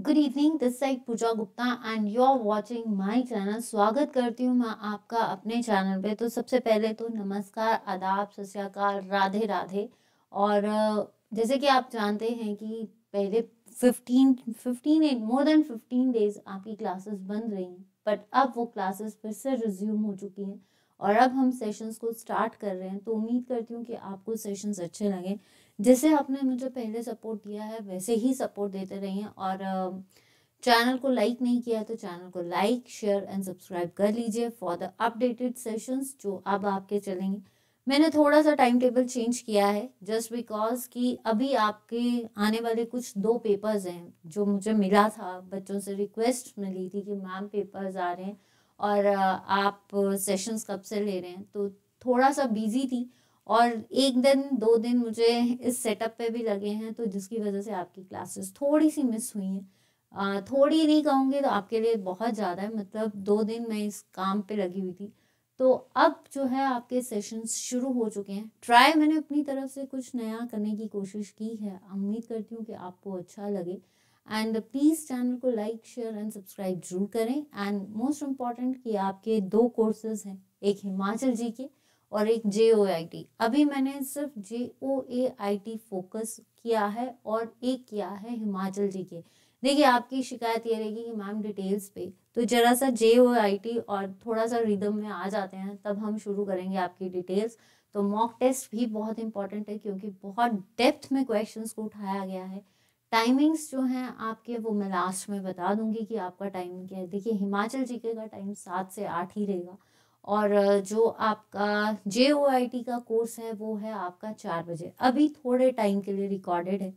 Good evening, this side Pooja Gupta and you are watching my channel. स्वागत करती हूँ मैं आपका अपने चैनल पे। तो सबसे पहले तो नमस्कार, आदाब, सत श्री अकाल, राधे राधे। और जैसे कि आप जानते हैं कि पहले 15 मोर देन 15 डेज आपकी क्लासेस बंद रही हैं, बट अब वो क्लासेस फिर से रिज्यूम हो चुकी हैं और अब हम सेशंस को स्टार्ट कर रहे हैं। तो उम्मीद करती हूँ कि आपको सेशंस अच्छे लगें। जैसे आपने मुझे पहले सपोर्ट दिया है वैसे ही सपोर्ट देते रहिए। और चैनल को लाइक नहीं किया तो चैनल को लाइक, शेयर एंड सब्सक्राइब कर लीजिए फॉर द अपडेटेड सेशंस जो अब आपके चलेंगे। मैंने थोड़ा सा टाइम टेबल चेंज किया है जस्ट बिकॉज कि अभी आपके आने वाले कुछ 2 पेपर्स हैं जो मुझे मिला था, बच्चों से रिक्वेस्ट मिली थी कि मैम पेपर्स आ रहे हैं और आप सेशंस कब से ले रहे हैं। तो थोड़ा सा बिजी थी और 1 दिन 2 दिन मुझे इस सेटअप पे भी लगे हैं, तो जिसकी वजह से आपकी क्लासेस थोड़ी सी मिस हुई हैं। थोड़ी नहीं कहूँगी तो आपके लिए बहुत ज़्यादा है, मतलब 2 दिन मैं इस काम पे लगी हुई थी। तो अब जो है आपके सेशंस शुरू हो चुके हैं। ट्राई मैंने अपनी तरफ से कुछ नया करने की कोशिश की है। उम्मीद करती हूँ कि आपको अच्छा लगे एंड प्लीज़ चैनल को लाइक, शेयर एंड सब्सक्राइब जरूर करें। एंड मोस्ट इम्पॉर्टेंट कि आपके 2 कोर्सेज हैं, एक हिमाचल जी के और एक JOAIT। अभी मैंने सिर्फ JOAIT फोकस किया है और एक किया है हिमाचल जी के। देखिए आपकी शिकायत ये रहेगी कि मैम डिटेल्स पे, तो जरा सा JOAIT और थोड़ा सा रिदम में आ जाते हैं तब हम शुरू करेंगे आपकी डिटेल्स। तो मॉक टेस्ट भी बहुत इंपॉर्टेंट है क्योंकि बहुत डेप्थ में क्वेश्चंस को उठाया गया है। टाइमिंग्स जो हैं आपके वो मैं लास्ट में बता दूंगी कि आपका टाइमिंग क्या है। देखिए हिमाचल जीके का टाइम 7 से 8 ही रहेगा और जो आपका JOAIT का कोर्स है वो है आपका 4 बजे। अभी थोड़े टाइम के लिए रिकॉर्डेड है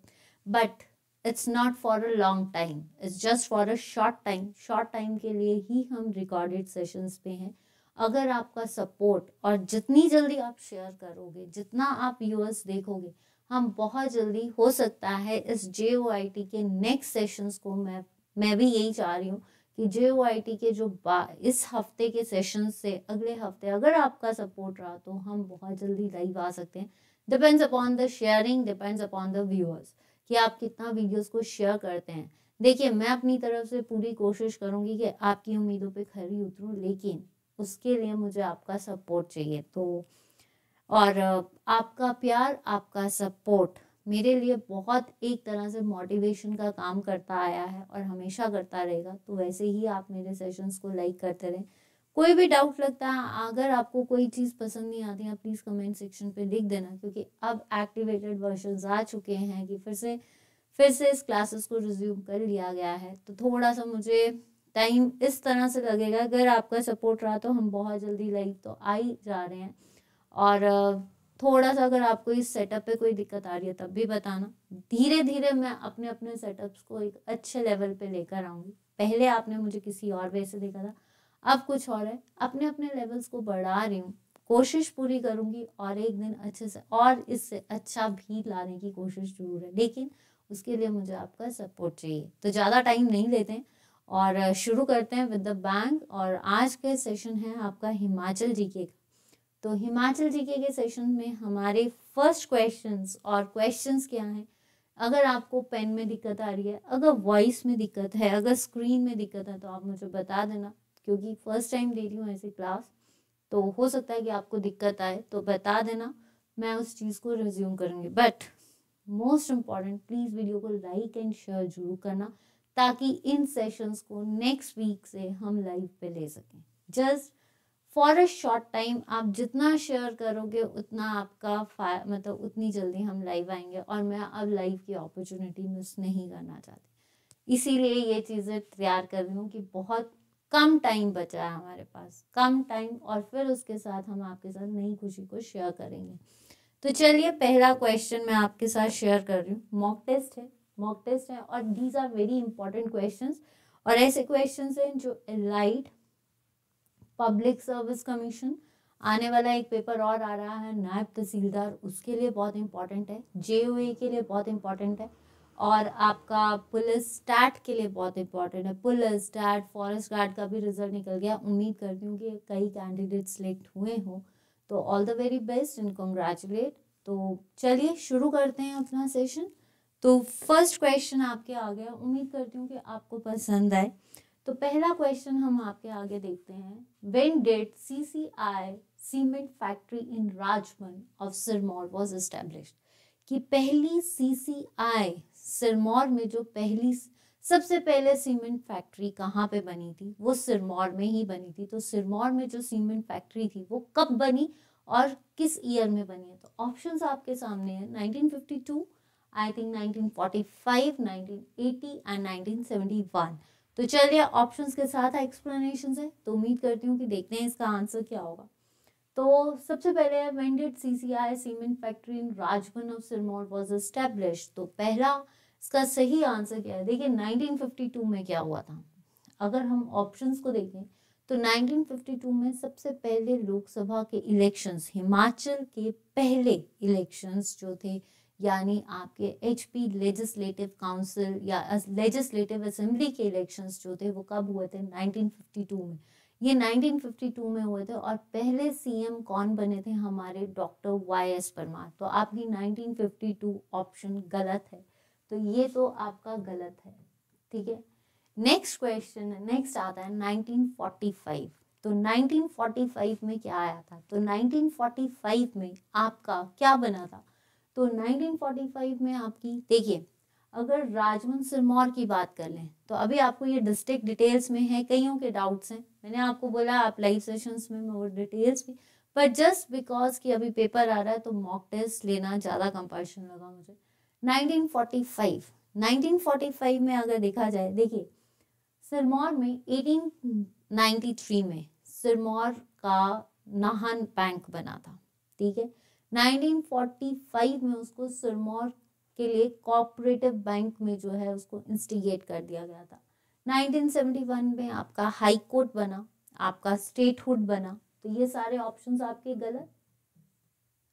but it's not for a long time, it's just for a short time के लिए ही हम रिकॉर्डेड सेशंस पे हैं। अगर आपका सपोर्ट और जितनी जल्दी आप शेयर करोगे, जितना आप व्यूअर्स देखोगे, हम बहुत जल्दी हो सकता है इस JOAIT के नेक्स्ट सेशंस को मैं भी यही चाह रही हूँ कि JOAIT के जो इस हफ्ते के सेशन से अगले हफ्ते अगर आपका सपोर्ट रहा तो हम बहुत जल्दी लाइव आ सकते हैं। Depends upon the sharing, depends upon the viewers कि आप कितना वीडियोस को शेयर करते हैं। देखिए मैं अपनी तरफ से पूरी कोशिश करूंगी कि आपकी उम्मीदों पे खरी उतरूं, लेकिन उसके लिए मुझे आपका सपोर्ट चाहिए। तो और आपका प्यार, आपका सपोर्ट मेरे लिए बहुत एक तरह से मोटिवेशन का काम करता आया है और हमेशा करता रहेगा। तो वैसे ही आप मेरे सेशंस को लाइक करते रहें। कोई भी डाउट लगता है, अगर आपको कोई चीज़ पसंद नहीं आती है, प्लीज़ कमेंट सेक्शन पे लिख देना क्योंकि अब एक्टिवेटेड वर्जन आ चुके हैं कि फिर से इस क्लासेस को रिज्यूम कर लिया गया है। तो थोड़ा सा मुझे टाइम इस तरह से लगेगा। अगर आपका सपोर्ट रहा तो हम बहुत जल्दी लाइव तो आ ही जा रहे हैं। और थोड़ा सा अगर आपको इस सेटअप पे कोई दिक्कत आ रही है तब भी बताना। धीरे धीरे मैं अपने अपने सेटअप्स को एक अच्छे लेवल पे लेकर आऊँगी। पहले आपने मुझे किसी और वे से देखा था, अब कुछ और है। अपने अपने लेवल्स को बढ़ा रही हूँ, कोशिश पूरी करूँगी और एक दिन अच्छे से और इससे अच्छा भी लाने की कोशिश जरूर है, लेकिन उसके लिए मुझे आपका सपोर्ट चाहिए। तो ज़्यादा टाइम नहीं लेते हैं और शुरू करते हैं विद द बैंग। और आज के सेशन है आपका हिमाचल जीके। तो हिमाचल जीके के सेशन में हमारे फर्स्ट क्वेश्चंस, और क्वेश्चंस क्या हैं, अगर आपको पेन में दिक्कत आ रही है, अगर वॉइस में दिक्कत है, अगर स्क्रीन में दिक्कत है तो आप मुझे बता देना क्योंकि फर्स्ट टाइम दे रही हूँ ऐसी क्लास। तो हो सकता है कि आपको दिक्कत आए तो बता देना, मैं उस चीज़ को रिज्यूम करूँगी। But most important, please video को लाइक एंड शेयर जरूर करना ताकि इन सेशंस को नेक्स्ट वीक से हम लाइव पे ले सकें। Just for a short time आप जितना शेयर करोगे उतना आपका मतलब उतनी जल्दी हम लाइव आएंगे और मैं अब लाइव की अपॉर्चुनिटी मिस नहीं करना चाहती। इसीलिए ये चीज़ें तैयार कर रही हूँ कि बहुत कम टाइम बचा है हमारे पास, कम टाइम, और फिर उसके साथ हम आपके साथ नई खुशी को शेयर करेंगे। तो चलिए पहला क्वेश्चन मैं आपके साथ शेयर कर रही हूँ। मॉक टेस्ट है और these are very important questions. और ऐसे क्वेश्चंस हैं जो एलाइड पब्लिक सर्विस कमीशन, आने वाला एक पेपर और आ रहा है नायब तहसीलदार, उसके लिए बहुत इंपॉर्टेंट है, JOA के लिए बहुत इंपॉर्टेंट है, और आपका पुलिस स्टैट के लिए बहुत इंपॉर्टेंट है। पुलिस स्टैट, फॉरेस्ट गार्ड का भी रिजल्ट निकल गया। उम्मीद करती हूँ कि कई कैंडिडेट सिलेक्ट हुए हों, तो all the very best and congratulate. तो चलिए शुरू करते हैं अपना सेशन तो फर्स्ट क्वेश्चन आपके आ गया, उम्मीद करती हूँ कि आपको पसंद आए। तो पहला क्वेश्चन हम आपके आगे देखते हैं, when did CCI cement factory in Rajban of Sirmaur was established, कि पहली CCI सिरमौर में जो पहली सबसे पहले सीमेंट फैक्ट्री कहाँ पे बनी थी, वो सिरमौर में ही बनी थी। तो सिरमौर में जो सीमेंट फैक्ट्री थी वो कब बनी और किस ईयर में बनी है? तो ऑप्शंस आपके सामने है, 1952, आई थिंक 1945, 1980 एंड 1971। तो चलिए ऑप्शंस के साथ एक्सप्लेनेशन है, तो उम्मीद करती हूँ कि देखते हैं इसका आंसर क्या होगा। तो सबसे पहले है, when did CCI cement factory in Rajban of Sirmaur was established. तो पहला इसका सही आंसर क्या है? देखिए 1952 में क्या हुआ था। अगर हम ऑप्शंस को देखें तो 1952 में सबसे पहले लोकसभा के इलेक्शंस, हिमाचल के पहले इलेक्शंस जो थे, यानी आपके HP लेजिस्लेटिव काउंसिल या लेजिस्लेटिव असेंबली के इलेक्शंस जो थे वो कब हुए थे? 1952 में। ये 1952 में हुए थे और पहले CM कौन बने थे? हमारे डॉक्टर YS परमार। तो आपकी 1952 ऑप्शन गलत है, तो ये तो आपका गलत है, ठीक है। नेक्स्ट क्वेश्चन है, नेक्स्ट आता है 1945। तो 1945 में क्या आया था? तो 1945 में आपका क्या बना था? तो 1945 में आपकी, देखिए अगर राजमन सिरमौर की बात कर लें तो अभी आपको ये डिस्ट्रिक्ट डिटेल्स में है, कईयों के डाउट्स हैं, मैंने आपको बोला आप लाइव सेशंस में मैं वो डिटेल्स भी, पर जस्ट बिकॉज कि अभी पेपर आ रहा है तो मॉक टेस्ट लेना ज़्यादा कंपल्शन लगा मुझे। 1945 में अगर देखा जाए, देखिए सिरमौर में 1893 में सिरमौर का नाहन बैंक बना था, ठीक है। 1945 में उसको सिरमौर के लिए कोऑपरेटिव बैंक में जो है उसको इंस्टिगेट कर दिया गया था। 1971 में आपका हाई कोर्ट बना, आपका स्टेटहुड बना। तो ये सारे ऑप्शंस आपके गलत,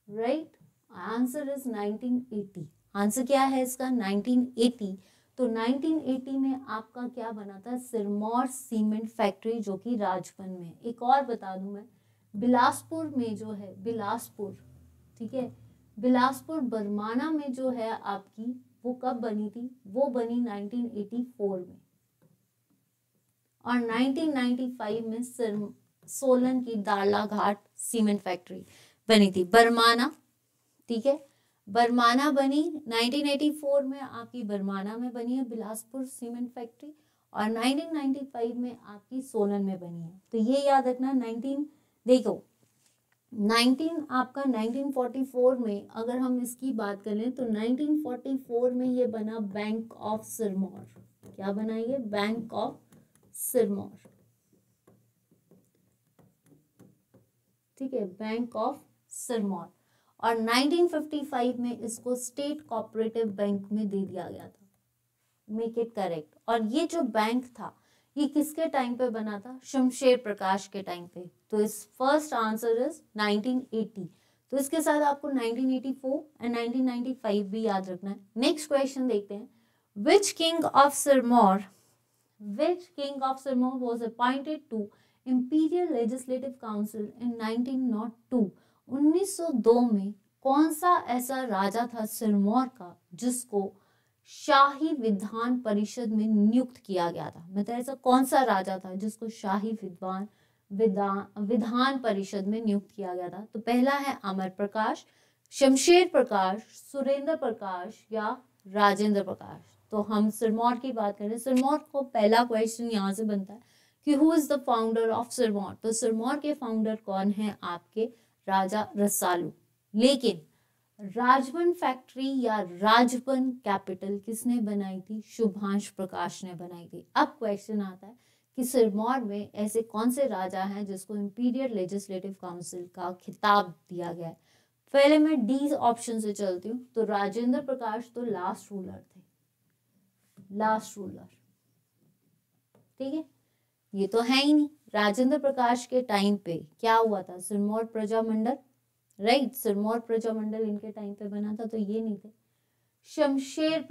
राइट। Answer is 1980। आंसर क्या है इसका? 1980। तो 1980 में आपका क्या बना था? सिरमौर सीमेंट फैक्ट्री, जो कि राजबन में। एक और बता दूं मैं, बिलासपुर में जो है, बिलासपुर, ठीक है, बिलासपुर बरमाना में जो है आपकी, वो कब बनी थी? वो बनी 1984 में। और 1995 में सोलन की दारला घाट सीमेंट फैक्ट्री बनी थी, बरमाना, ठीक है, बरमाना बनी 1984 में, आपकी बरमाना में बनी है बिलासपुर सीमेंट फैक्ट्री, और 1995 में आपकी सोलन में बनी है। तो ये याद रखना। 1944 में अगर हम इसकी बात करें तो 1944 में ये बना बैंक ऑफ सिरमौर। क्या बना ये? बैंक ऑफ सिरमौर, ठीक है, बैंक ऑफ सिरमौर। और 1955 में इसको स्टेट कोऑपरेटिव बैंक में दे दिया गया था। Make it correct. और ये जो बैंक था ये किसके टाइम पे बना था? शमशेर प्रकाश के टाइम पे। तो इस फर्स्ट आंसर इज 1980। तो इसके साथ आपको 1984 एंड 1995 भी याद रखना है। नेक्स्ट क्वेश्चन देखते हैं, which king of Sirmaur was appointed to Imperial Legislative Council in 1902? 1902 में कौन सा ऐसा राजा था सिरमौर का जिसको शाही विधान परिषद में नियुक्त किया गया था? मतलब ऐसा कौन सा राजा था जिसको शाही विधान परिषद में नियुक्त किया गया था? तो पहला है अमर प्रकाश, शमशेर प्रकाश, सुरेंद्र प्रकाश या राजेंद्र प्रकाश। तो हम सिरमौर की बात करें, सिरमौर को पहला क्वेश्चन यहाँ से बनता है कि who is the founder of Sirmaur? तो सिरमौर के फाउंडर कौन है? आपके राजा रसालू। लेकिन राजबन फैक्ट्री या राजबन कैपिटल किसने बनाई थी? शुभांश प्रकाश ने बनाई थी। अब क्वेश्चन आता है कि सिरमौर में ऐसे कौन से राजा हैं जिसको इंपीरियल लेजिस्लेटिव काउंसिल का खिताब दिया गया है? पहले मैं डी ऑप्शन से चलती हूँ। तो राजेंद्र प्रकाश तो लास्ट रूलर थे, लास्ट रूलर, ठीक है, ये तो है ही नहीं। राजेंद्र प्रकाश के टाइम पे क्या हुआ था? सिरमौर प्रजामंडल, राइट, सिरमौर प्रजामंडल इनके टाइम पे बना था, तो ये नहीं थे। शमशेर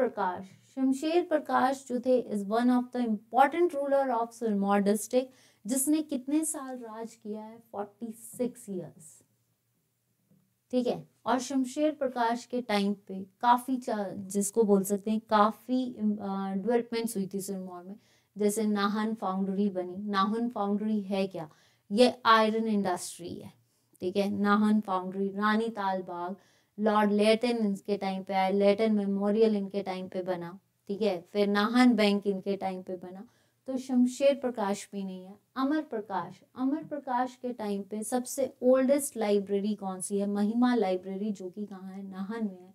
प्रकाश जो थे is one of the important ruler of Sirmaur district, जिसने कितने साल राज किया है? 46 ईयर्स, ठीक है। और शमशेर प्रकाश के टाइम पे काफ़ी जिसको बोल सकते हैं काफ़ी डेवलपमेंट्स हुई थी सिरमौर में, जैसे नाहन फाउंड्री बनी। नाहन फाउंड्री है क्या? ये आयरन इंडस्ट्री है, ठीक है। नाहन फाउंड्री, रानी ताल बाग, लॉर्ड लेटन इनके टाइम पे आया, लेटन मेमोरियल इनके टाइम पे बना, ठीक है। फिर नाहन बैंक इनके टाइम पे बना। तो शमशेर प्रकाश भी नहीं है। अमर प्रकाश, अमर प्रकाश के टाइम पे सबसे ओल्डेस्ट लाइब्रेरी कौन सी है? महिमा लाइब्रेरी, जो कि कहाँ है? नाहन में है।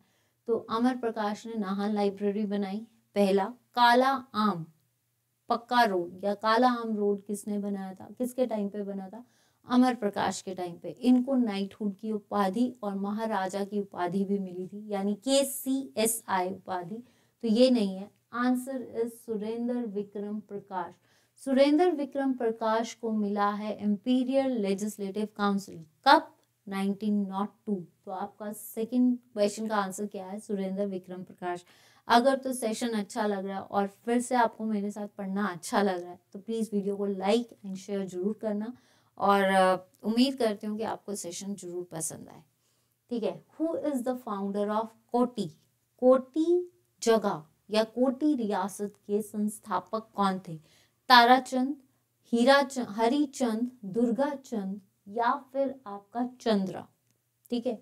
तो अमर प्रकाश ने नाहन लाइब्रेरी बनाई। पहला। काला आम पक्का रोड या काला आम रोड किसने बनाया था, किसके टाइम पे बना था? अमर प्रकाश के टाइम पे। इनको नाइटहुड की उपाधि और महाराजा की उपाधि भी मिली थी, यानी KCSI उपाधि। तो ये नहीं है, आंसर इज सुरेंद्र विक्रम प्रकाश। सुरेंद्र विक्रम प्रकाश को मिला है इंपीरियल लेजिस्लेटिव काउंसिल, कब? 1902। तो आपका सेकंड क्वेश्चन का आंसर क्या है? सुरेंद्र विक्रम प्रकाश। अगर तो सेशन अच्छा लग रहा है और फिर से आपको मेरे साथ पढ़ना अच्छा लग रहा है तो प्लीज़ वीडियो को लाइक एंड शेयर जरूर करना, और उम्मीद करती हूँ कि आपको सेशन जरूर पसंद आए, ठीक है। Who is the founder of कोटी? कोटी जगह या कोटी रियासत के संस्थापक कौन थे? ताराचंद, हरिचंद, दुर्गाचंद या फिर आपका चंद्रा, ठीक है।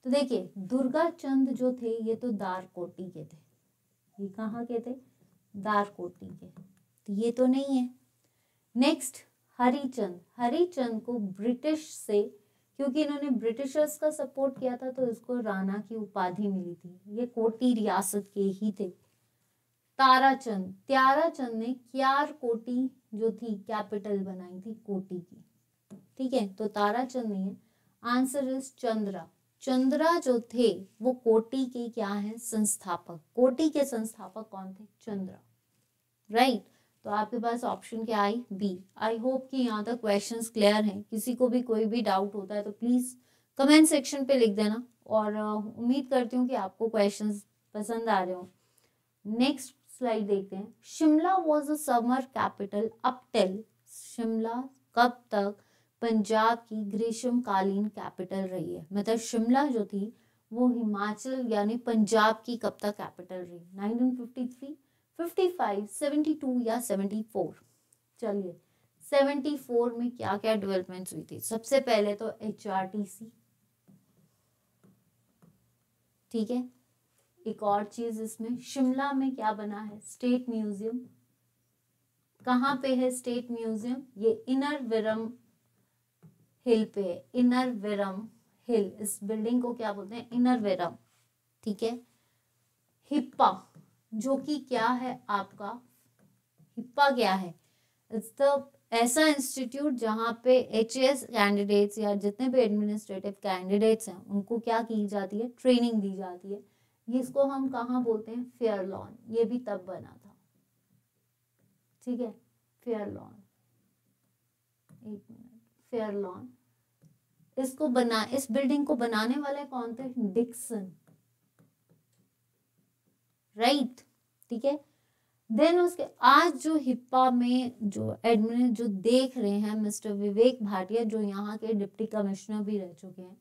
तो देखिए दुर्गाचंद जो थे ये तो दारकोटी के थे। ये कहाँ के थे? दारकोटी के। तो ये तो नहीं है। नेक्स्ट हरिचंद, हरिचंद को ब्रिटिश से, क्योंकि इन्होंने ब्रिटिशर्स का सपोर्ट किया था तो इसको राणा की उपाधि मिली थी। ये कोटी रियासत के ही थे। ताराचंद, त्याराचंद ने क्यार कोटी जो थी कैपिटल बनाई थी कोटी की, ठीक है। तो ताराचंद नहीं है, आंसर इज चंद्रा। चंद्रा जो थे वो कोटी के क्या है? संस्थापक। कोटी के संस्थापक कौन थे? चंद्रा, राइट। तो आपके पास ऑप्शन क्या आई? बी। आई होप कि यहाँ तक क्वेश्चंस क्लियर हैं। किसी को भी कोई भी डाउट होता है तो प्लीज कमेंट सेक्शन पे लिख देना, और उम्मीद करती हूँ कि आपको क्वेश्चंस पसंद आ रहे हो। नेक्स्ट स्लाइड देखते हैं। Shimla was a summer capital up till, Shimla कब तक पंजाब की ग्रीष्मकालीन कैपिटल रही है? मतलब शिमला जो थी वो हिमाचल यानी पंजाब की कब तक कैपिटल रही? 1953, 55, 72 या 74? चलिए 74 में क्या क्या डेवलपमेंट्स हुई थी? सबसे पहले तो HRTC, ठीक है। एक और चीज इसमें, शिमला में क्या बना है? State museum. कहाँ पे है स्टेट म्यूजियम? ये इनर विरम हिल पे है। इनर विरम हिल, इस बिल्डिंग को क्या बोलते हैं? इनर विरम, ठीक है। हिप्पा जो कि क्या है आपका? हिप्पा क्या है? इट्स द ऐसा इंस्टीट्यूट जहाँ पे HAS कैंडिडेट्स या जितने भी एडमिनिस्ट्रेटिव कैंडिडेट्स हैं उनको क्या की जाती है? ट्रेनिंग दी जाती है। ये इसको हम कहाँ बोलते हैं? Fair lawn. ये भी तब बना था, ठीक है। फेयर लॉन, एक मिनट, फेयर लॉन। इसको बना, इस बिल्डिंग को बनाने वाले कौन थे? डिक्सन, राइट, ठीक है। देन उसके आज जो हिप्पा में जो एडमिन जो देख रहे हैं मिस्टर विवेक भाटिया, जो यहाँ के डिप्टी कमिश्नर भी रह चुके हैं।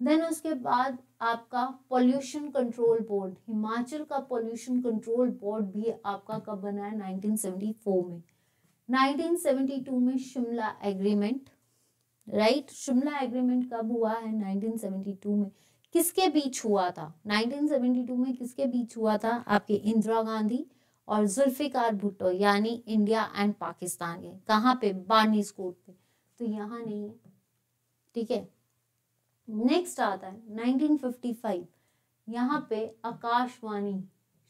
देन उसके बाद आपका पॉल्यूशन कंट्रोल बोर्ड, हिमाचल का पॉल्यूशन कंट्रोल बोर्ड भी आपका कब बना है? 1974 में। 1972 में Shimla agreement, right. Shimla agreement कब हुआ है? 1972 में। किसके बीच हुआ था? 1972 में किसके बीच हुआ था? आपके इंदिरा गांधी और जुल्फिकार भुट्टो, यानी इंडिया एंड पाकिस्तान के। कहाँ पे? बार्नीज कोर्ट पे। तो यहाँ नहीं है, ठीक है। नेक्स्ट आता है 1955। यहाँ पे आकाशवाणी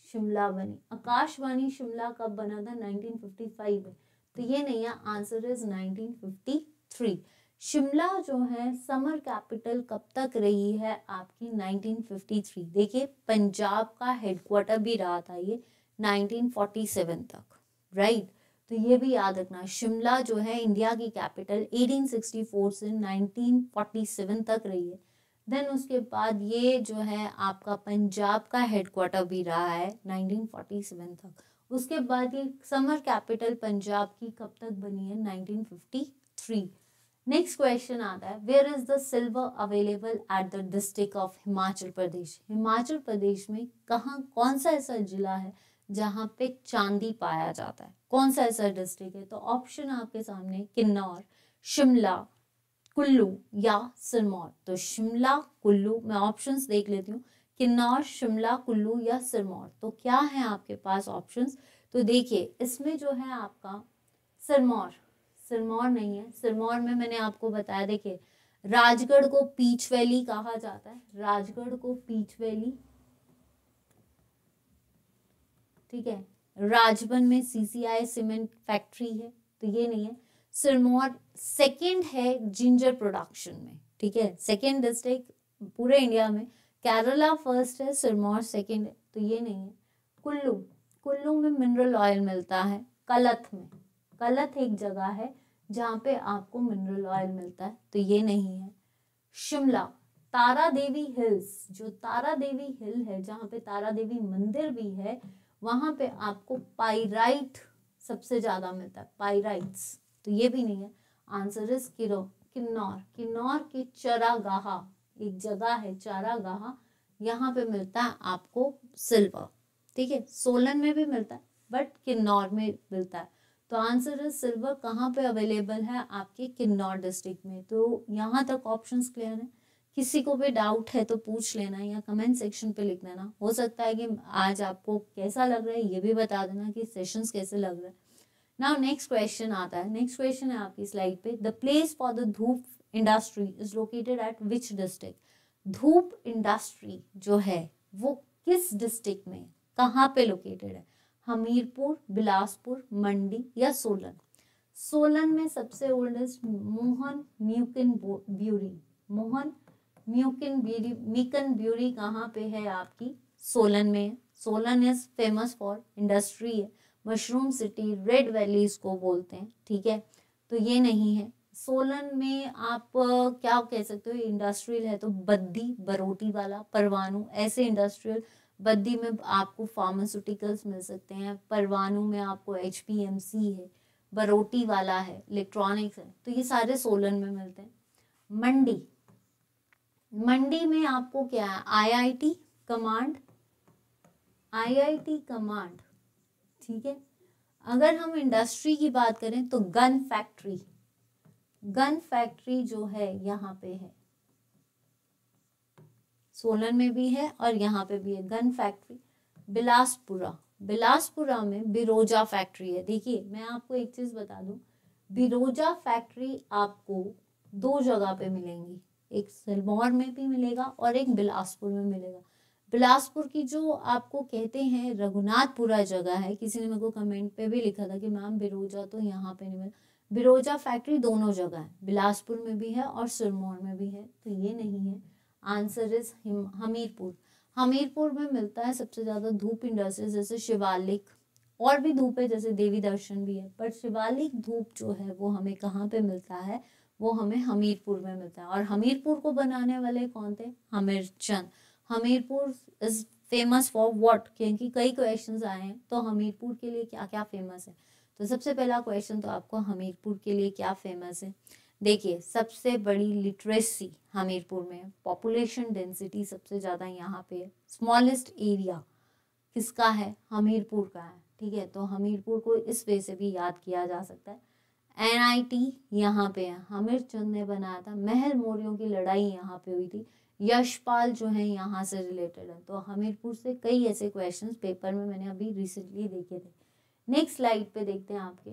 शिमला बनी। आकाशवाणी शिमला कब बना था? 1955 में। तो ये नहीं है, आंसर इज 1953। शिमला जो है समर कैपिटल कब तक रही है आपकी? 1953। देखिए पंजाब का हेडक्वार्टर भी रहा था ये 1947 तक, राइट। तो ये भी याद रखना, शिमला जो है इंडिया की कैपिटल 1864 से 1947 तक रही है। देन उसके बाद ये जो है आपका पंजाब का हेडक्वार्टर भी रहा है 1947 तक। उसके बाद ये समर कैपिटल पंजाब की कब तक बनी है? 1953। नेक्स्ट क्वेश्चन आता है, where is the silver available at the district of Himachal Pradesh. Himachal Pradesh में कहाँ, कौन सा ऐसा जिला है जहाँ पे चांदी पाया जाता है, कौन सा ऐसा डिस्ट्रिक्ट है? तो ऑप्शन आपके सामने किन्नौर, शिमला, कुल्लू या सिरमौर। तो शिमला, कुल्लू, मैं ऑप्शंस देख लेती हूँ, किन्नौर, शिमला, कुल्लू या सिरमौर। तो क्या है आपके पास ऑप्शंस? तो देखिए इसमें जो है आपका सिरमौर, सिरमौर नहीं है। सिरमौर में मैंने आपको बताया, देखिए राजगढ़ को पीच वैली कहा जाता है, राजगढ़ को पीच वैली, ठीक है। राजबन में सीसीआई सीमेंट फैक्ट्री है, तो ये नहीं है। सिरमौर सेकंड है जिंजर प्रोडक्शन में, ठीक है, सेकंड डिस्ट्रिक्ट पूरे इंडिया में। केरला फर्स्ट है, सिरमौर सेकंड है, तो ये नहीं है। कुल्लू, कुल्लू में मिनरल ऑयल मिलता है। कलथ में, कलथ एक जगह है जहाँ पे आपको मिनरल ऑयल मिलता है, तो ये नहीं है। शिमला, तारा देवी हिल्स, जो तारा देवी हिल है जहाँ पे तारा देवी मंदिर भी है, वहां पे आपको पाइराइट सबसे ज्यादा मिलता है, पाइराइट्स, तो ये भी नहीं है। आंसर इज किन्नौर, किन्नौर की चरागाहा एक जगह है, चरागाहा, यहाँ पे मिलता है आपको सिल्वर, ठीक है। सोलन में भी मिलता है बट किन्नौर में मिलता है। तो आंसर इज सिल्वर कहाँ पे अवेलेबल है? आपके किन्नौर डिस्ट्रिक्ट में। तो यहाँ तक ऑप्शंस क्लियर है। किसी को भी डाउट है तो पूछ लेना या कमेंट सेक्शन पे लिख देना। हो सकता है कि आज आपको कैसा लग रहा है ये भी बता देना कि सेशंस कैसे लग रहे हैं। नाउ नेक्स्ट क्वेश्चन आता है, नेक्स्ट क्वेश्चन है आपकी स्लाइड पे, द प्लेस फॉर द धूप industry is located eight which district. धूप इंडस्ट्री जो है वो किस डिस्ट्रिक्ट में, कहाँ पे लोकेटेड है? हमीरपुर, बिलासपुर, मंडी या सोलन। सोलन में सबसे oldest Mohan Meakin brewery, Mohan Meakin brewery कहाँ पे है? आपकी सोलन में। Solan is famous for industry है, मशरूम सिटी, रेड वैली इसको बोलते हैं, ठीक है। तो ये नहीं है। सोलन में आप क्या कह सकते हो, इंडस्ट्रियल है तो बद्दी, बरोटी वाला, परवाणु, ऐसे इंडस्ट्रियल। बद्दी में आपको फार्मास्यूटिकल्स मिल सकते हैं, परवाणु में आपको HPMC है, बरोटी वाला है, इलेक्ट्रॉनिक्स है, तो ये सारे सोलन में मिलते हैं। मंडी, मंडी में आपको क्या है? IIT कमांड, IIT कमांड, ठीक है। अगर हम इंडस्ट्री की बात करें तो गन फैक्ट्री, गन फैक्ट्री जो है यहाँ पे है, सोलन में भी है और यहाँ पे भी है गन फैक्ट्री। बिलासपुरा, बिलासपुरा में बिरोजा फैक्ट्री है। देखिए मैं आपको एक चीज बता दूं, बिरोजा फैक्ट्री आपको दो जगह पे मिलेंगी, एक सिरमौर में भी मिलेगा और एक बिलासपुर में मिलेगा। बिलासपुर की जो आपको कहते हैं रघुनाथपुरा जगह है, किसी ने मेरे को कमेंट पे भी लिखा था कि मैम बिरोजा तो यहाँ पे नहीं मिला। बिरोजा फैक्ट्री दोनों जगह है, बिलासपुर में भी है और सिरमौर में भी है, तो ये नहीं है। Answer is Hamirpur. हमीरपुर में मिलता है सबसे ज्यादा धूप इंडस्ट्रीज, जैसे शिवालिक, और भी धूप है जैसे देवी दर्शन भी है, पर शिवालिक धूप जो है वो हमें कहाँ पे मिलता है? वो हमें हमीरपुर में मिलता है। और हमीरपुर को बनाने वाले कौन थे? Hamirchand. Hamirpur is famous for what? क्योंकि कई क्वेश्चंस आए हैं, तो हमीरपुर के लिए क्या क्या फेमस है? तो सबसे पहला क्वेश्चन तो आपको हमीरपुर के लिए क्या फेमस है? देखिए सबसे बड़ी लिटरेसी हमीरपुर में, पॉपुलेशन डेंसिटी सबसे ज़्यादा यहाँ पे है, स्मॉलेस्ट एरिया किसका है? हमीरपुर का है, ठीक है। तो हमीरपुर को इस वे से भी याद किया जा सकता है। NIT यहाँ पे है, हमीरचंद ने बनाया था। महल मौर्यों की लड़ाई यहाँ पे हुई थी। यशपाल जो है यहाँ से रिलेटेड है। तो हमीरपुर से कई ऐसे क्वेश्चंस पेपर में मैंने अभी रिसेंटली देखे थे। नेक्स्ट स्लाइड पे देखते हैं आपके,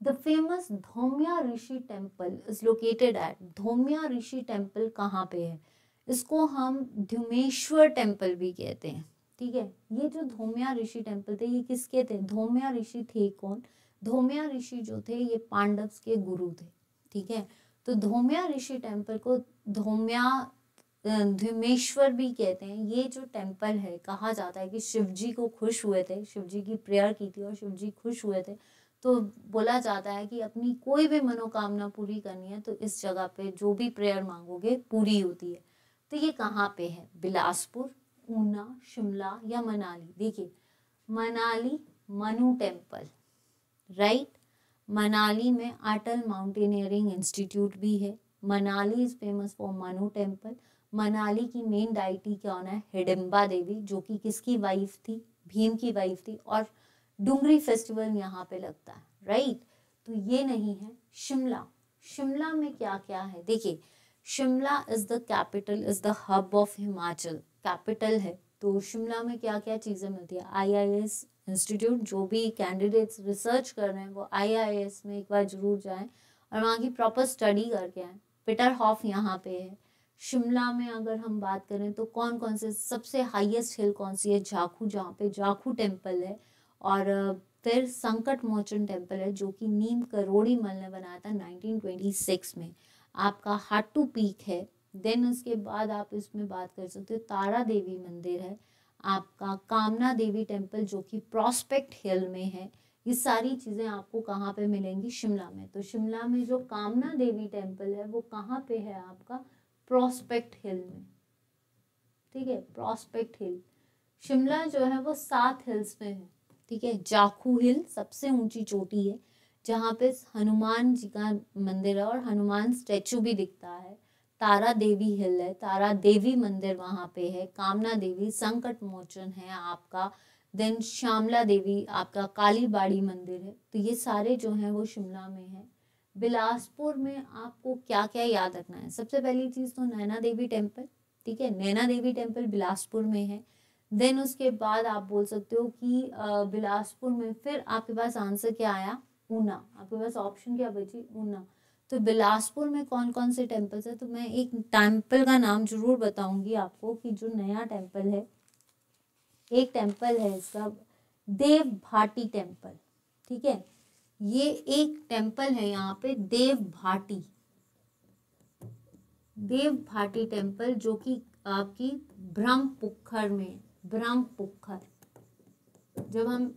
the famous Dhaumya Rishi temple is located at. Dhaumya Rishi temple कहाँ पे है? इसको हम धुमेश्वर टेम्पल भी कहते हैं, ठीक है। ये जो धौम्या ऋषि टेम्पल थे ये किसके थे? धौम्या ऋषि थे कौन? धौम्या ऋषि जो थे ये पांडव्स के गुरु थे, ठीक है। तो धौम्या ऋषि टेम्पल को धुमेश्वर भी कहते हैं। ये जो टेम्पल है, कहा जाता है कि शिव जी को खुश हुए थे, शिव जी की प्रेयर की थी और शिव जी खुश हुए थे, तो बोला जाता है कि अपनी कोई भी मनोकामना पूरी करनी है तो इस जगह पे जो भी प्रेयर मांगोगे पूरी होती है। तो ये कहाँ पे है? बिलासपुर, ऊना, शिमला या मनाली? देखिए मनाली, मनु टेम्पल, राइट। मनाली में अटल माउंटेनियरिंग इंस्टीट्यूट भी है। Manali is famous for Manu temple. Manali की मेन डाइटी कौन है? हिडिंबा देवी, जो कि किसकी वाइफ थी? भीम की वाइफ थी। और डुंगरी फेस्टिवल यहाँ पे लगता है, राइट। तो ये नहीं है। शिमला, शिमला में क्या क्या है? देखिए, Shimla is the capital, is the hub of Himachal, capital है। तो शिमला में क्या क्या चीज़ें मिलती है? IIS इंस्टीट्यूट, जो भी कैंडिडेट्स रिसर्च कर रहे हैं वो IIS में एक बार जरूर जाएं और वहाँ की प्रॉपर स्टडी करके आएँ। पीटर हॉफ यहाँ पे है। शिमला में अगर हम बात करें तो कौन कौन से सबसे हाईएस्ट हिल कौन सी है? जाखू, जहाँ पे जाखू टेम्पल है। और फिर संकट मोचन टेम्पल है, जो कि नीम करोड़ी मल ने बनाया था 1926 में। आपका हाटू पीक है। देन उसके बाद आप इसमें बात कर सकते हो, तारा देवी मंदिर है। आपका कामना देवी टेम्पल, जो कि प्रॉस्पेक्ट हिल में है। ये सारी चीज़ें आपको कहाँ पे मिलेंगी? शिमला में। तो शिमला में जो कामना देवी टेम्पल है वो कहाँ पे है? आपका प्रॉस्पेक्ट हिल में, ठीक है, प्रॉस्पेक्ट हिल। शिमला जो है वो 7 हिल्स में है, ठीक है। जाखू हिल सबसे ऊंची चोटी है, जहाँ पे हनुमान जी का मंदिर है और हनुमान स्टैचू भी दिखता है। तारा देवी हिल है, तारा देवी मंदिर वहाँ पे है। कामना देवी, संकट मोचन है आपका। देन श्यामला देवी आपका काली बाड़ी मंदिर है। तो ये सारे जो हैं वो शिमला में है। बिलासपुर में आपको क्या क्या याद रखना है? सबसे पहली चीज़ तो नैना देवी टेम्पल, ठीक है, नैना देवी टेम्पल बिलासपुर में है। देन उसके बाद आप बोल सकते हो कि बिलासपुर में फिर आपके पास आंसर क्या आया? ऊना। आपके पास ऑप्शन क्या बची? ऊना। तो बिलासपुर में कौन कौन से टेम्पल्स है? तो मैं एक टेम्पल का नाम जरूर बताऊंगी आपको कि जो नया टेम्पल है, एक टेम्पल है इसका देव भाटी टेम्पल, ठीक है। ये एक टेम्पल है यहाँ पे देव भाटी, देव भाटी टेम्पल, जो कि आपकी ब्रह्मपुखर में, ब्रह्मपुखर, जब हम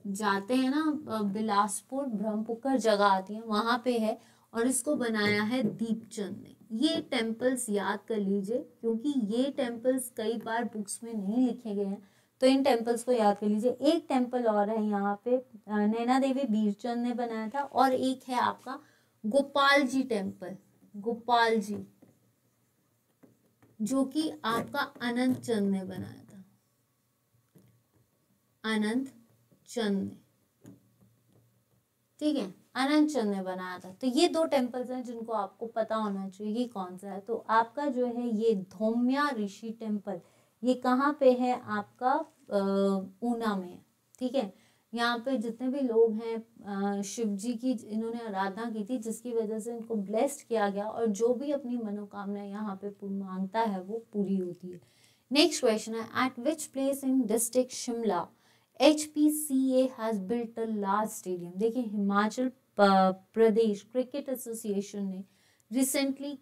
जाते हैं ना बिलासपुर, ब्रह्मपुखर जगह आती है वहां पे है। और इसको बनाया है दीपचंद ने। ये टेम्पल्स याद कर लीजिए, क्योंकि ये टेम्पल्स कई बार बुक्स में नहीं लिखे गए हैं, तो इन टेम्पल्स को याद कर लीजिए। एक टेम्पल और है यहाँ पे, नैना देवी बीरचंद ने बनाया था। और एक है आपका गोपाल जी टेम्पल, गोपाल जी, जो कि आपका अनंत चंद ने बनाया था, अनंत चंद ने, ठीक है, अनंत चंद ने बनाया था। तो ये 2 टेम्पल्स हैं जिनको आपको पता होना चाहिए कि कौन सा है। तो आपका जो है ये धोम्या ऋषि टेम्पल, ये कहाँ पे है? आपका ऊना में है, ठीक है। यहाँ पे जितने भी लोग हैं शिव जी की इन्होंने आराधना की थी, जिसकी वजह से इनको ब्लेस्ड किया गया, और जो भी अपनी मनोकामना यहाँ पे मांगता है वो पूरी होती है। नेक्स्ट क्वेश्चन है, eight which place in district Shimla HPCA has built a large stadium? देखिए, हिमाचल प्रदेश क्रिकेट एसोसिएशन ने रिसेंटली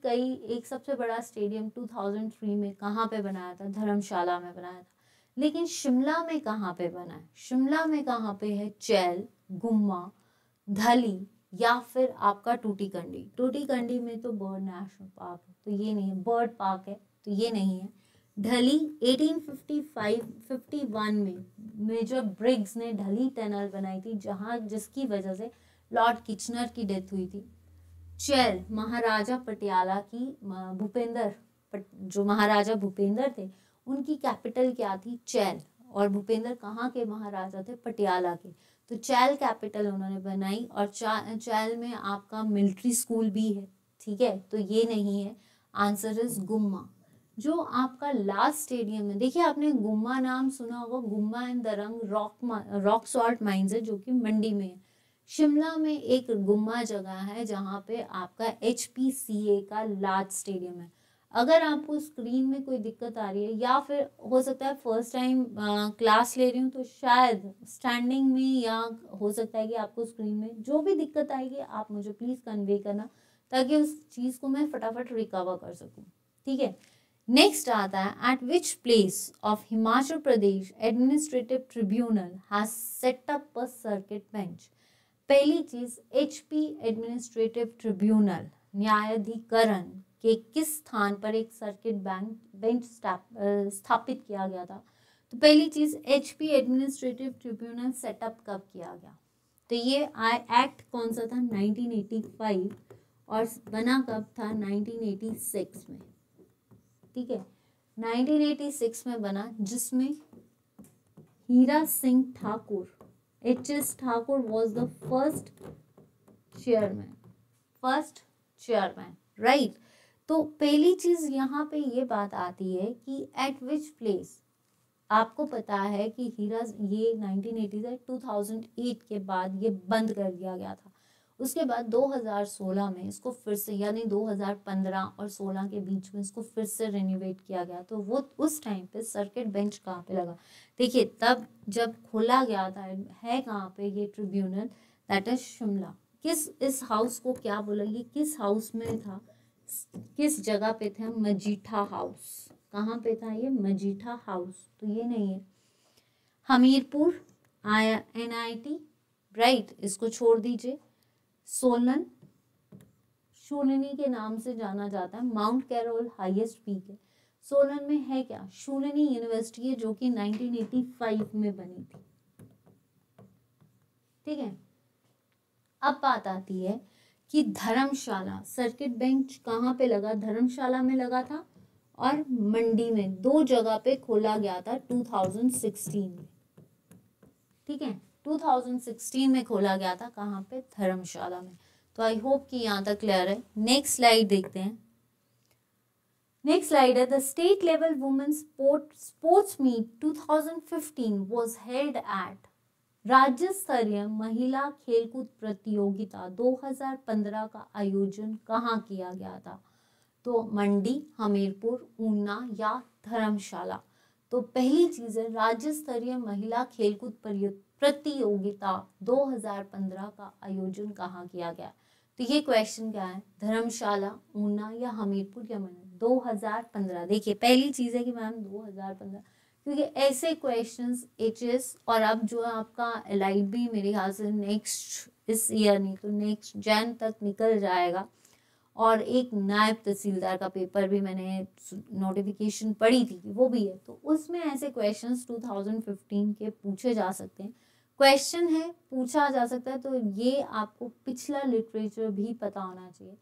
एक सबसे बड़ा स्टेडियम 2003 में कहाँ पे बनाया था? धर्मशाला में बनाया था। लेकिन शिमला में कहाँ पे बना है? शिमला में कहाँ पे है? चैल, गुम्मा, धली, या फिर आपका टूटीकंडी। टूटीकंडी में तो बर्ड नेशनल पार्क है, तो ये नहीं है। बर्ड पार्क है, तो ये नहीं है। ढली 1851 में मेजर ब्रिग्स ने ढली टनल बनाई थी, जिसकी वजह से लॉर्ड किचनर की डेथ हुई थी। चैल महाराजा पटियाला की, जो महाराजा भूपेंद्र थे उनकी कैपिटल क्या थी? चैल। और भूपेंद्र कहाँ के महाराजा थे? पटियाला के। तो चैल कैपिटल उन्होंने बनाई। और चैल में आपका मिलिट्री स्कूल भी है, ठीक है। तो ये नहीं है, आंसर इज गुम्मा। जो आपका लास्ट स्टेडियम है, देखिए आपने गुम्मा नाम सुना होगा, Gumma and Darang rock salt mines है, जो कि मंडी में है। शिमला में एक गुम्मा जगह है जहाँ पे आपका HPCA का लार्ज स्टेडियम है। अगर आपको स्क्रीन में कोई दिक्कत आ रही है, या फिर हो सकता है फर्स्ट टाइम क्लास ले रही हूँ, तो शायद स्टैंडिंग में, या हो सकता है कि आपको स्क्रीन में जो भी दिक्कत आएगी आप मुझे प्लीज़ कन्वे करना, ताकि उस चीज़ को मैं फटाफट रिकवर कर सकूँ, ठीक है। नेक्स्ट आता है, eight which place of Himachal Pradesh administrative tribunal has set up a circuit bench? पहली चीज, HP एडमिनिस्ट्रेटिव ट्रिब्यूनल न्यायाधिकरण के किस स्थान पर एक सर्किट बेंच स्थापित किया गया था? तो पहली चीज, HP एडमिनिस्ट्रेटिव ट्रिब्यूनल सेटअप कब किया गया? तो ये एक्ट कौन सा था? 1985, और बना कब था? 1986 में। ठीक है, 1986 में बना, जिसमें Hira Singh Thakur, H.S. Thakur was the first chairman, right. तो पहली चीज यहाँ पे ये बात आती है कि एट विच प्लेस, आपको पता है कि हीरा ये 1980 से 2008 के बाद ये बंद कर दिया गया था। उसके बाद 2016 में इसको फिर से, यानी 2015 और 16 के बीच में इसको फिर से रेनोवेट किया गया। तो वो उस टाइम पे सर्किट बेंच कहाँ पे लगा? देखिए, तब जब खोला गया था, है कहाँ पे ये ट्रिब्यूनल? That is Shimla. इस हाउस को क्या बोला? ये किस हाउस में था? किस जगह पे थे? मजीठा हाउस। कहाँ पे था ये? मजीठा हाउस। तो ये नहीं है। हमीरपुर NIT, राइट, इसको छोड़ दीजिए। सोलन, शूलिनी के नाम से जाना जाता है। माउंट कैरोल हाईएस्ट पीक है। सोलन में है क्या? शूलिनी यूनिवर्सिटी है, जो कि 1985 में बनी थी। ठीक है, अब बात आती है कि धर्मशाला, सर्किट बेंच कहाँ पे लगा? धर्मशाला में लगा था, और मंडी में, दो जगह पे खोला गया था 2016 में। ठीक है, 2016 में खोला गया था। कहाँ पे? धर्मशाला में। तो आई होप कि यहाँ तक क्लियर है। नेक्स्ट स्लाइड देखते हैं। नेक्स्ट स्लाइड है, the state level women sports meet 2015 was held at, राज्य स्तरीय महिला खेलकूद प्रतियोगिता 2015 का आयोजन कहाँ किया गया था? तो मंडी, हमीरपुर, ऊना या धर्मशाला। तो पहली चीज है, राज्य स्तरीय महिला खेलकूद प्रतियोगिता 2015 का आयोजन कहाँ किया गया? तो ये क्वेश्चन क्या है? धर्मशाला, ऊना या हमीरपुर या मंडी? 2015। देखिए, पहली चीज है कि मैम 2015, क्योंकि ऐसे क्वेश्चंस HS और अब जो है आपका एलाइड भी मेरे ख्याल से नेक्स्ट, इस ईयर नहीं तो नेक्स्ट जैन तक निकल जाएगा। और एक नायब तहसीलदार का पेपर भी मैंने नोटिफिकेशन पढ़ी थी, वो भी है। तो उसमें ऐसे क्वेश्चंस 2015 के पूछे जा सकते हैं। क्वेश्चन है, पूछा जा सकता है, तो ये आपको पिछला लिटरेचर भी पता होना चाहिए।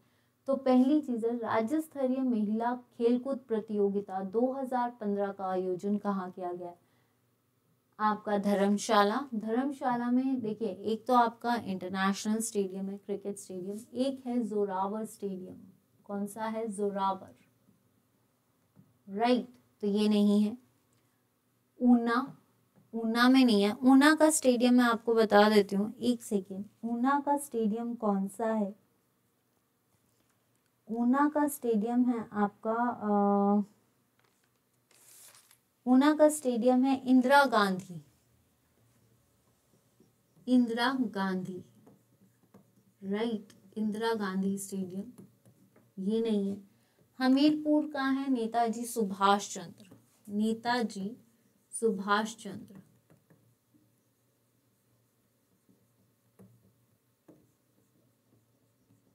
तो पहली चीज है, राज्य स्तरीय महिला खेलकूद प्रतियोगिता 2015 का आयोजन कहाँ किया गया? आपका धर्मशाला में। देखिए, एक तो आपका इंटरनेशनल स्टेडियम है, क्रिकेट स्टेडियम, एक है जोरावर स्टेडियम। कौन सा है? जोरावर, राइट। तो ये नहीं है। ऊना में नहीं है। ऊना का स्टेडियम मैं आपको बता देती हूँ, एक सेकेंड। ऊना का स्टेडियम कौन सा है? ऊना का स्टेडियम है आपका ऊना का स्टेडियम है इंदिरा गांधी, राइट, इंदिरा गांधी स्टेडियम। ये नहीं है। हमीरपुर का है नेताजी सुभाष चंद्र।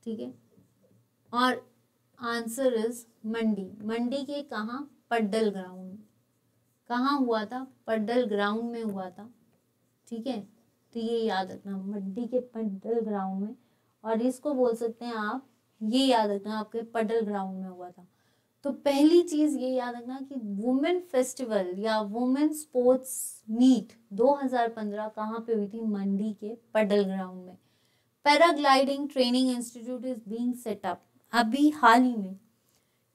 ठीक है, और आंसर इज मंडी के कहाँ? पड्डल ग्राउंड। कहाँ हुआ था? पड्डल ग्राउंड में हुआ था। ठीक है, तो ये याद रखना, मंडी के पड्डल ग्राउंड में। और इसको बोल सकते हैं आप, ये याद रखना, आपके पड्डल ग्राउंड में हुआ था। तो पहली चीज ये याद रखना कि वुमेन फेस्टिवल या वुमेन स्पोर्ट्स मीट 2015 कहाँ पे हुई थी? मंडी के पड्डल ग्राउंड में। Paragliding training institute is being set up. अभी हाल ही में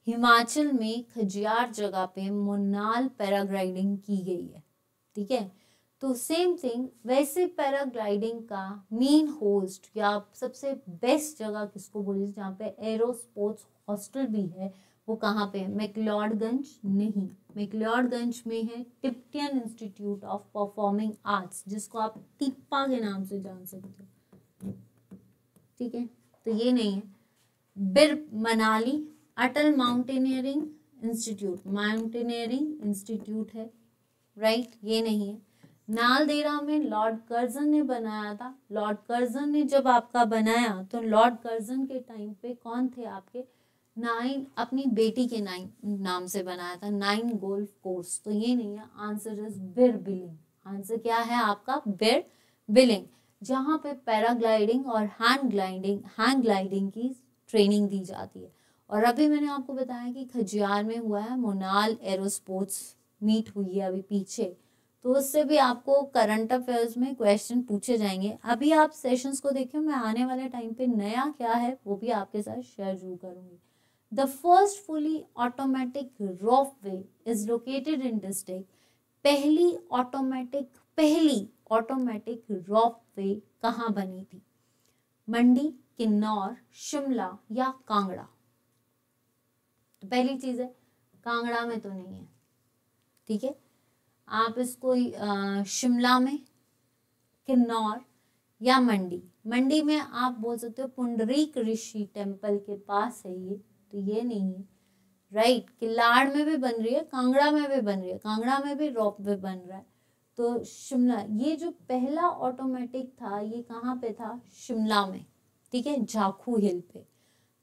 हिमाचल में खजियार जगह पे मुन्नाल पैराग्लाइडिंग की गई है। ठीक है, तो सेम थिंग, वैसे पैराग्लाइडिंग का मेन होस्ट या सबसे बेस्ट जगह किसको बोली? जहाँ पे एरो स्पोर्ट्स हॉस्टल भी है, वो कहाँ पे है? मैक्लोडगंज नहीं, मैक्लोडगंज में है टिप्टियन इंस्टीट्यूट ऑफ परफॉर्मिंग आर्ट्स, जिसको आप टिप्पा के नाम से जान सकते हो। ठीक है, तो ये नहीं है। बिर मनाली अटल माउंटेनियरिंग इंस्टीट्यूट है, राइट, ये नहीं है। नालदेहरा में लॉर्ड कर्जन ने बनाया था। लॉर्ड कर्जन ने जब आपका बनाया, तो लॉर्ड कर्जन के टाइम पे कौन थे आपके? अपनी बेटी के नाम से बनाया था, 9 गोल्फ कोर्स। तो ये नहीं है। आंसर इज बिर बिलिंग। आंसर क्या है आपका? बिर बिलिंग। जहाँ पे पैराग्लाइडिंग और हैंग ग्लाइडिंग की ट्रेनिंग दी जाती है। और अभी मैंने आपको बताया कि खजियार में हुआ है मोनाल एरोस्पोर्ट्स मीट हुई है अभी पीछे, तो उससे भी आपको करंट अफेयर्स में क्वेश्चन पूछे जाएंगे। अभी आप सेशंस को देखिए, मैं आने वाले टाइम पे नया क्या है वो भी आपके साथ शेयर जरूर करूंगी। The first fully automatic rope way is located in district. पहली ऑटोमेटिक रोप वे कहाँ बनी थी? मंडी, किन्नौर, शिमला या कांगड़ा? तो पहली चीज है कांगड़ा में तो नहीं है, ठीक है। आप इसको शिमला में, किन्नौर या मंडी में आप बोल सकते हो पुंडरीक ऋषि टेम्पल के पास है ये, तो ये नहीं है, राइट। किलाड़ में भी बन रही है, कांगड़ा में भी बन रही है, कांगड़ा में भी रोप वे बन रहा है, तो शिमला। ये जो पहला ऑटोमेटिक था ये कहाँ पे था? शिमला में, ठीक है, झाखू हिल पे।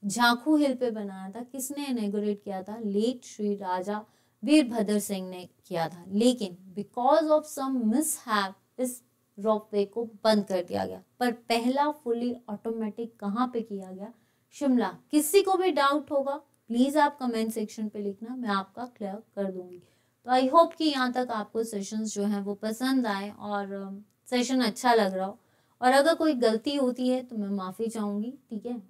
झाखू हिल पे बनाया था, किसने इनॉग्रेट किया था? लेट श्री राजा वीरभद्र सिंह ने किया था, लेकिन बिकॉज ऑफ सम मिसहैप इस रोपवे को बंद कर दिया गया। पर पहला फुली ऑटोमेटिक कहाँ पे किया गया? शिमला। किसी को भी डाउट होगा प्लीज आप कमेंट सेक्शन पे लिखना, मैं आपका क्लियर कर दूंगी। तो आई होप कि यहाँ तक आपको सेशंस जो हैं वो पसंद आए और सेशन अच्छा लग रहा हो, और अगर कोई गलती होती है तो मैं माफी चाहूंगी, ठीक है।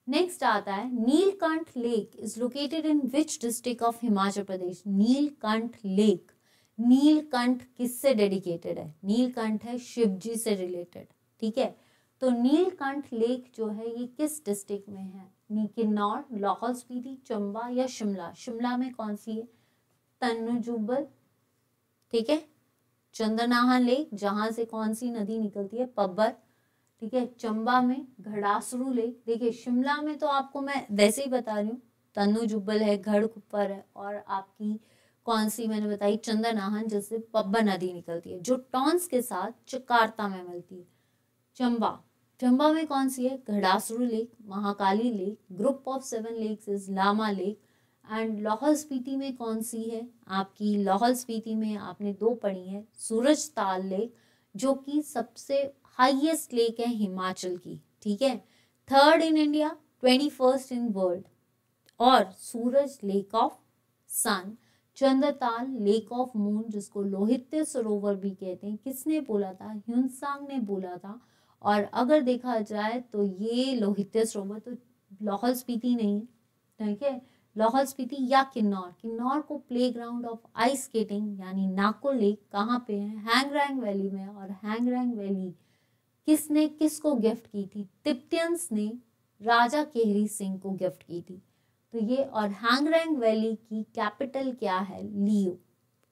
नेक्स्ट आता है Neelkanth lake is located in which district of Himachal Pradesh? Neelkanth lake, Neelkanth किससे डेडिकेटेड है? नीलकंठ है शिव जी से रिलेटेड, ठीक है। तो नीलकंठ लेक जो है ये किस डिस्ट्रिक्ट में है? किन्नौर, लाहौल स्पीति, चंबा या शिमला? शिमला में कौन सी है? तन्नुजुबल, ठीक है। चंद्रनाहन लेक, जहां से कौन सी नदी निकलती है? पब्बर, ठीक है। चंबा में घड़ासरू लेक। देखिए शिमला में तो आपको मैं वैसे ही बता रही हूँ, तन्नुजुबल है, घड़कुप्पर है, और आपकी कौन सी मैंने बताई? चंद्रनाहन, जिससे पब्बर नदी निकलती है, जो टॉन्स के साथ जकार्ता में मिलती है। चंबा में कौन सी है? Ghadasaru lake, Mahakali lake, group of 7 lakes is Lama lake. And Lahaul Spiti में कौन सी है आपकी? लाहौल स्पीति में आपने 2 पढ़ी है, सूरज ताल लेक, जो कि सबसे हाईएस्ट लेक है हिमाचल की, ठीक है, 3rd in India, 21st in world. और Suraj lake of sun, Chandratal lake of moon, जिसको लोहित्य सरोवर भी कहते हैं, किसने बोला था? ह्यूनसांग ने बोला था। और अगर देखा जाए तो ये लोहित्य सरोवर तो लाहौल स्पीति नहीं है, ठीक है। लाहौल स्पीति या किन्नौर को प्लेग्राउंड ऑफ आइस स्केटिंग यानी नाको लेक कहाँ पे है? हैंगरैंग वैली में। और हैंगरैंग वैली किसने किसको गिफ्ट की थी? तिब्बतियंस ने राजा केहरी सिंह को गिफ्ट की थी। तो ये, और हैंगरैंग वैली की कैपिटल क्या है? लियो,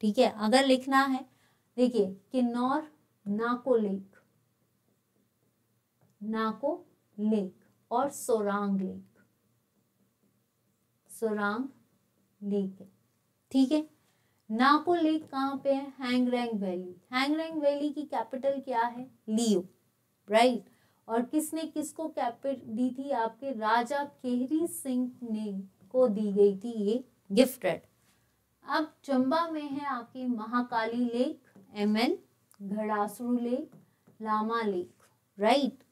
ठीक है। अगर लिखना है, देखिए किन्नौर नाको लेक और सोरांग लेक है, ठीक है। नाको लेक कहाँ पे है? हैंगरैंग वैली की कैपिटल क्या है? लियो, राइट। और किसने किसको कैपिटल दी थी? आपके राजा केहरी सिंह ने को दी गई थी ये गिफ्टेड। अब चंबा में है आपकी Mahakali lake, MN, Ghadasaru lake, Lama lake, right.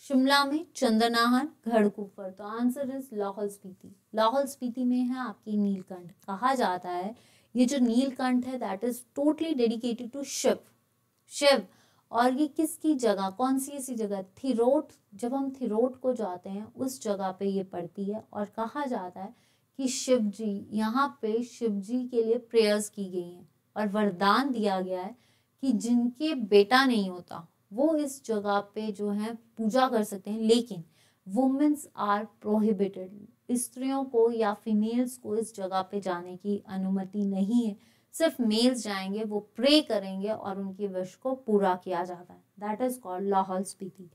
Shimla में चंद्रनाहन, घड़कुपर। तो आंसर इज लाहौल स्पीति। लाहौल स्पीति में है आपकी नीलकंठ। कहा जाता है ये जो नीलकंठ है that is totally dedicated to Shiva. और ये किसकी जगह, कौन सी ऐसी जगह? थिरोट, जब हम थिरोट को जाते हैं उस जगह पे ये पड़ती है। और कहा जाता है कि शिव जी, यहाँ पे शिव जी के लिए प्रेयर्स की गई हैं और वरदान दिया गया है कि जिनके बेटा नहीं होता वो इस जगह पे जो है पूजा कर सकते हैं, लेकिन वुमेन्स आर प्रोहिबिटेड। स्त्रियों को या फीमेल्स को इस जगह पे जाने की अनुमति नहीं है, सिर्फ मेल्स जाएंगे, वो प्रे करेंगे और उनकी विश को पूरा किया जाता है। That is called Lahaul Spiti.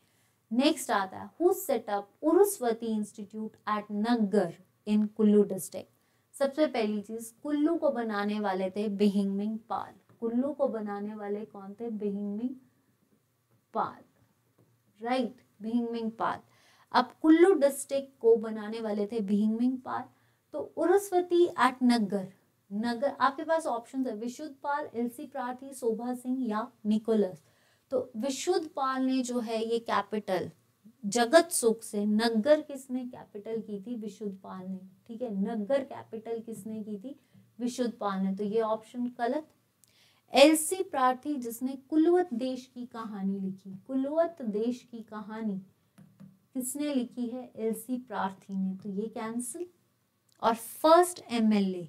Next आता है who set up Urusvati institute at Naggar in Kullu district. सबसे पहली चीज, कुल्लू को बनाने वाले थे बिहिंगमिंग पाल। कुल्लू को बनाने वाले कौन थे? बिहिंगमिंग पाल, राइट, बिहिंगमिंग पाल। अब कुल्लू डिस्ट्रिक्ट को बनाने वाले थे बिहिंगमिंग पाल। तो उरुस्वती एट नगर आपके पास ऑप्शन है विशुद्ध पाल, एलसी प्रार्थी, शोभा सिंह या निकोलस। तो विशुद्धपाल ने जो है ये कैपिटल जगत सुख से, नग्गर किसने कैपिटल की थी? विशुद्धपाल ने। ठीक है, नग्गर कैपिटल किसने की थी? विशुद्धपाल ने। तो ये ऑप्शन गलत। एलसी प्रार्थी जिसने कुलवत देश की कहानी लिखी, कुलवत देश की कहानी किसने लिखी है? एलसी प्रार्थी ने। तो ये कैंसिल। और फर्स्ट एमएलए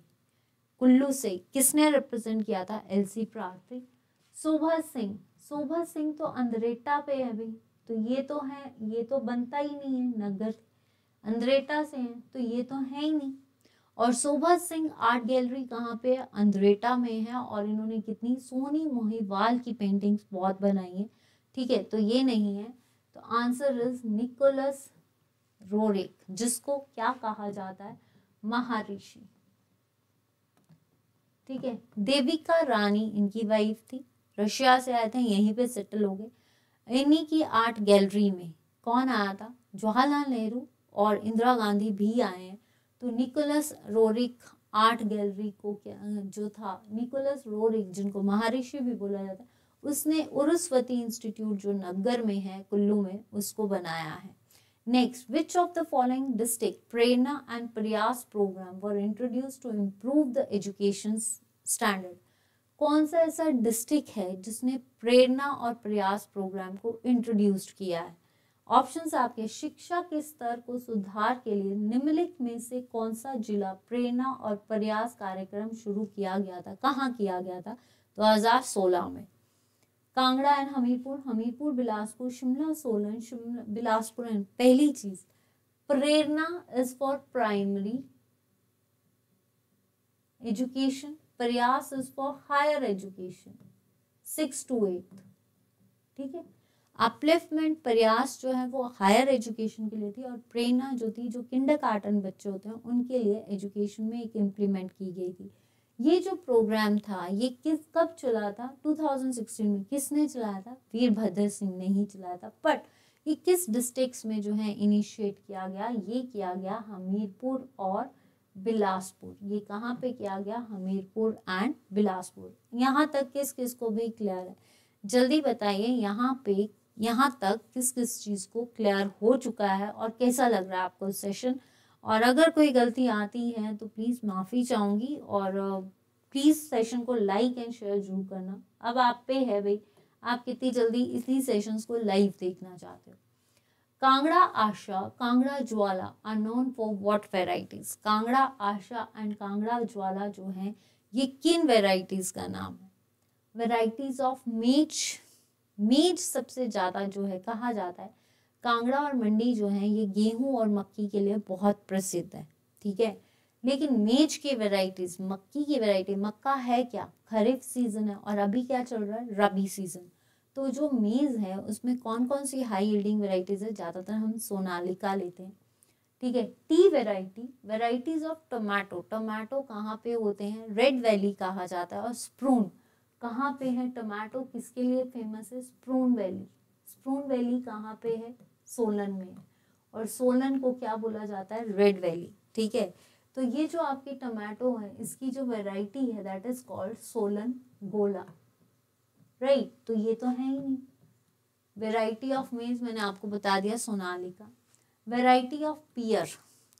कुल्लू से किसने रिप्रेजेंट किया था? एलसी प्रार्थी। शोभा सिंह, शोभा सिंह तो अंद्रेटा पे है भाई, तो ये तो है, ये तो बनता ही नहीं है, नगर अंद्रेटा से है, तो ये तो है ही नहीं। और शोभा सिंह आर्ट गैलरी कहाँ पे है? अंद्रेटा में है। और इन्होंने कितनी सोनी मोहिवाल की पेंटिंग्स बहुत बनाई है। ठीक है, तो ये नहीं है। तो आंसर इज निकोलस रोरिक, जिसको क्या कहा जाता है? महर्षि। ठीक है, देविका रानी इनकी वाइफ थी, रशिया से आए थे, यहीं पे सेटल हो गए। इन्हीं की आर्ट गैलरी में कौन आया था? जवाहरलाल नेहरू और इंदिरा गांधी भी आए हैं। तो निकोलस रोरिक आर्ट गैलरी को क्या जो था, निकोलस रोरिक जिनको महर्षि भी बोला जाता है, उसने उरुस्वती इंस्टीट्यूट जो नग्गर में है, कुल्लू में, उसको बनाया है। Next, which of the following district Prerna and Prayas program were introduced to improve the education standard? कौन सा ऐसा डिस्ट्रिक्ट है जिसने प्रेरणा और प्रयास प्रोग्राम को इंट्रोड्यूस किया है? ऑप्शंस आपके, शिक्षा के स्तर को सुधार के लिए निम्नलिखित में से कौन सा जिला प्रेरणा और प्रयास कार्यक्रम शुरू किया गया था? कहाँ किया गया था? 2016 में। Kangra and Hamirpur, Hamirpur Bilaspur, Shimla Solan, Shimla Bilaspur and. पहली चीज, Prerna is for primary education, Prayas is for higher education 6 to 8। ठीक है, अपलिफ्टमेंट प्रयास जो है वो हायर एजुकेशन के लिए थी, और प्रेरणा जो थी, जो किंडरगार्टन बच्चे होते हैं उनके लिए एजुकेशन में एक इम्प्लीमेंट की गई थी। ये जो प्रोग्राम था ये कब चला था? 2016 में। किसने चलाया था? वीरभद्र सिंह ने ही चलाया था। बट ये किस डिस्ट्रिक्ट्स में जो है इनिशिएट किया गया? ये किया गया हमीरपुर और बिलासपुर। ये कहाँ पे किया गया? हमीरपुर एंड बिलासपुर। यहाँ तक किस किस को भी क्लियर है? जल्दी बताइए, यहाँ तक किस किस चीज को क्लियर हो चुका है और कैसा लग रहा है आपको सेशन? और अगर कोई गलती आती है तो प्लीज माफी चाहूंगी, और प्लीज सेशन को लाइक एंड शेयर जरूर करना। अब आप पे है भाई, आप कितनी जल्दी इसी सेशंस को लाइव देखना चाहते हो। Kangra Asha, Kangra Jwala are known for what varieties? Kangra Asha and Kangra Jwala जो है ये किन वेराइटीज का नाम है? वेराइटीज ऑफ मेज। मेज सबसे ज्यादा जो है कहा जाता है। कांगड़ा और मंडी जो है ये गेहूं और मक्की के लिए बहुत प्रसिद्ध है। ठीक है, लेकिन मेज की वेराइटीज, मक्की की वेराइटी, मक्का है क्या? खरीफ सीजन है, और अभी क्या चल रहा है? रबी सीजन। तो जो मेज है उसमें कौन कौन सी हाई यील्डिंग वेराइटीज है? ज्यादातर हम सोनालिका लेते हैं। ठीक है, T variety, varieties of tomato, tomato कहाँ पे होते हैं? रेड वैली कहा जाता है। और स्प्रून कहाँ पे है? टोमेटो किसके लिए फेमस है? स्प्रून वैली। स्प्रून वैली कहाँ पे है? सोलन में। और सोलन को क्या बोला जाता है? Red valley. ठीक है, तो ये जो आपकी टोमेटो है इसकी जो वैरायटी है दैट इज कॉल्ड सोलन गोला। राइट, तो ये तो है ही नहीं। वैरायटी ऑफ मेज मैंने आपको बता दिया, सोनालिका। वैरायटी ऑफ पियर,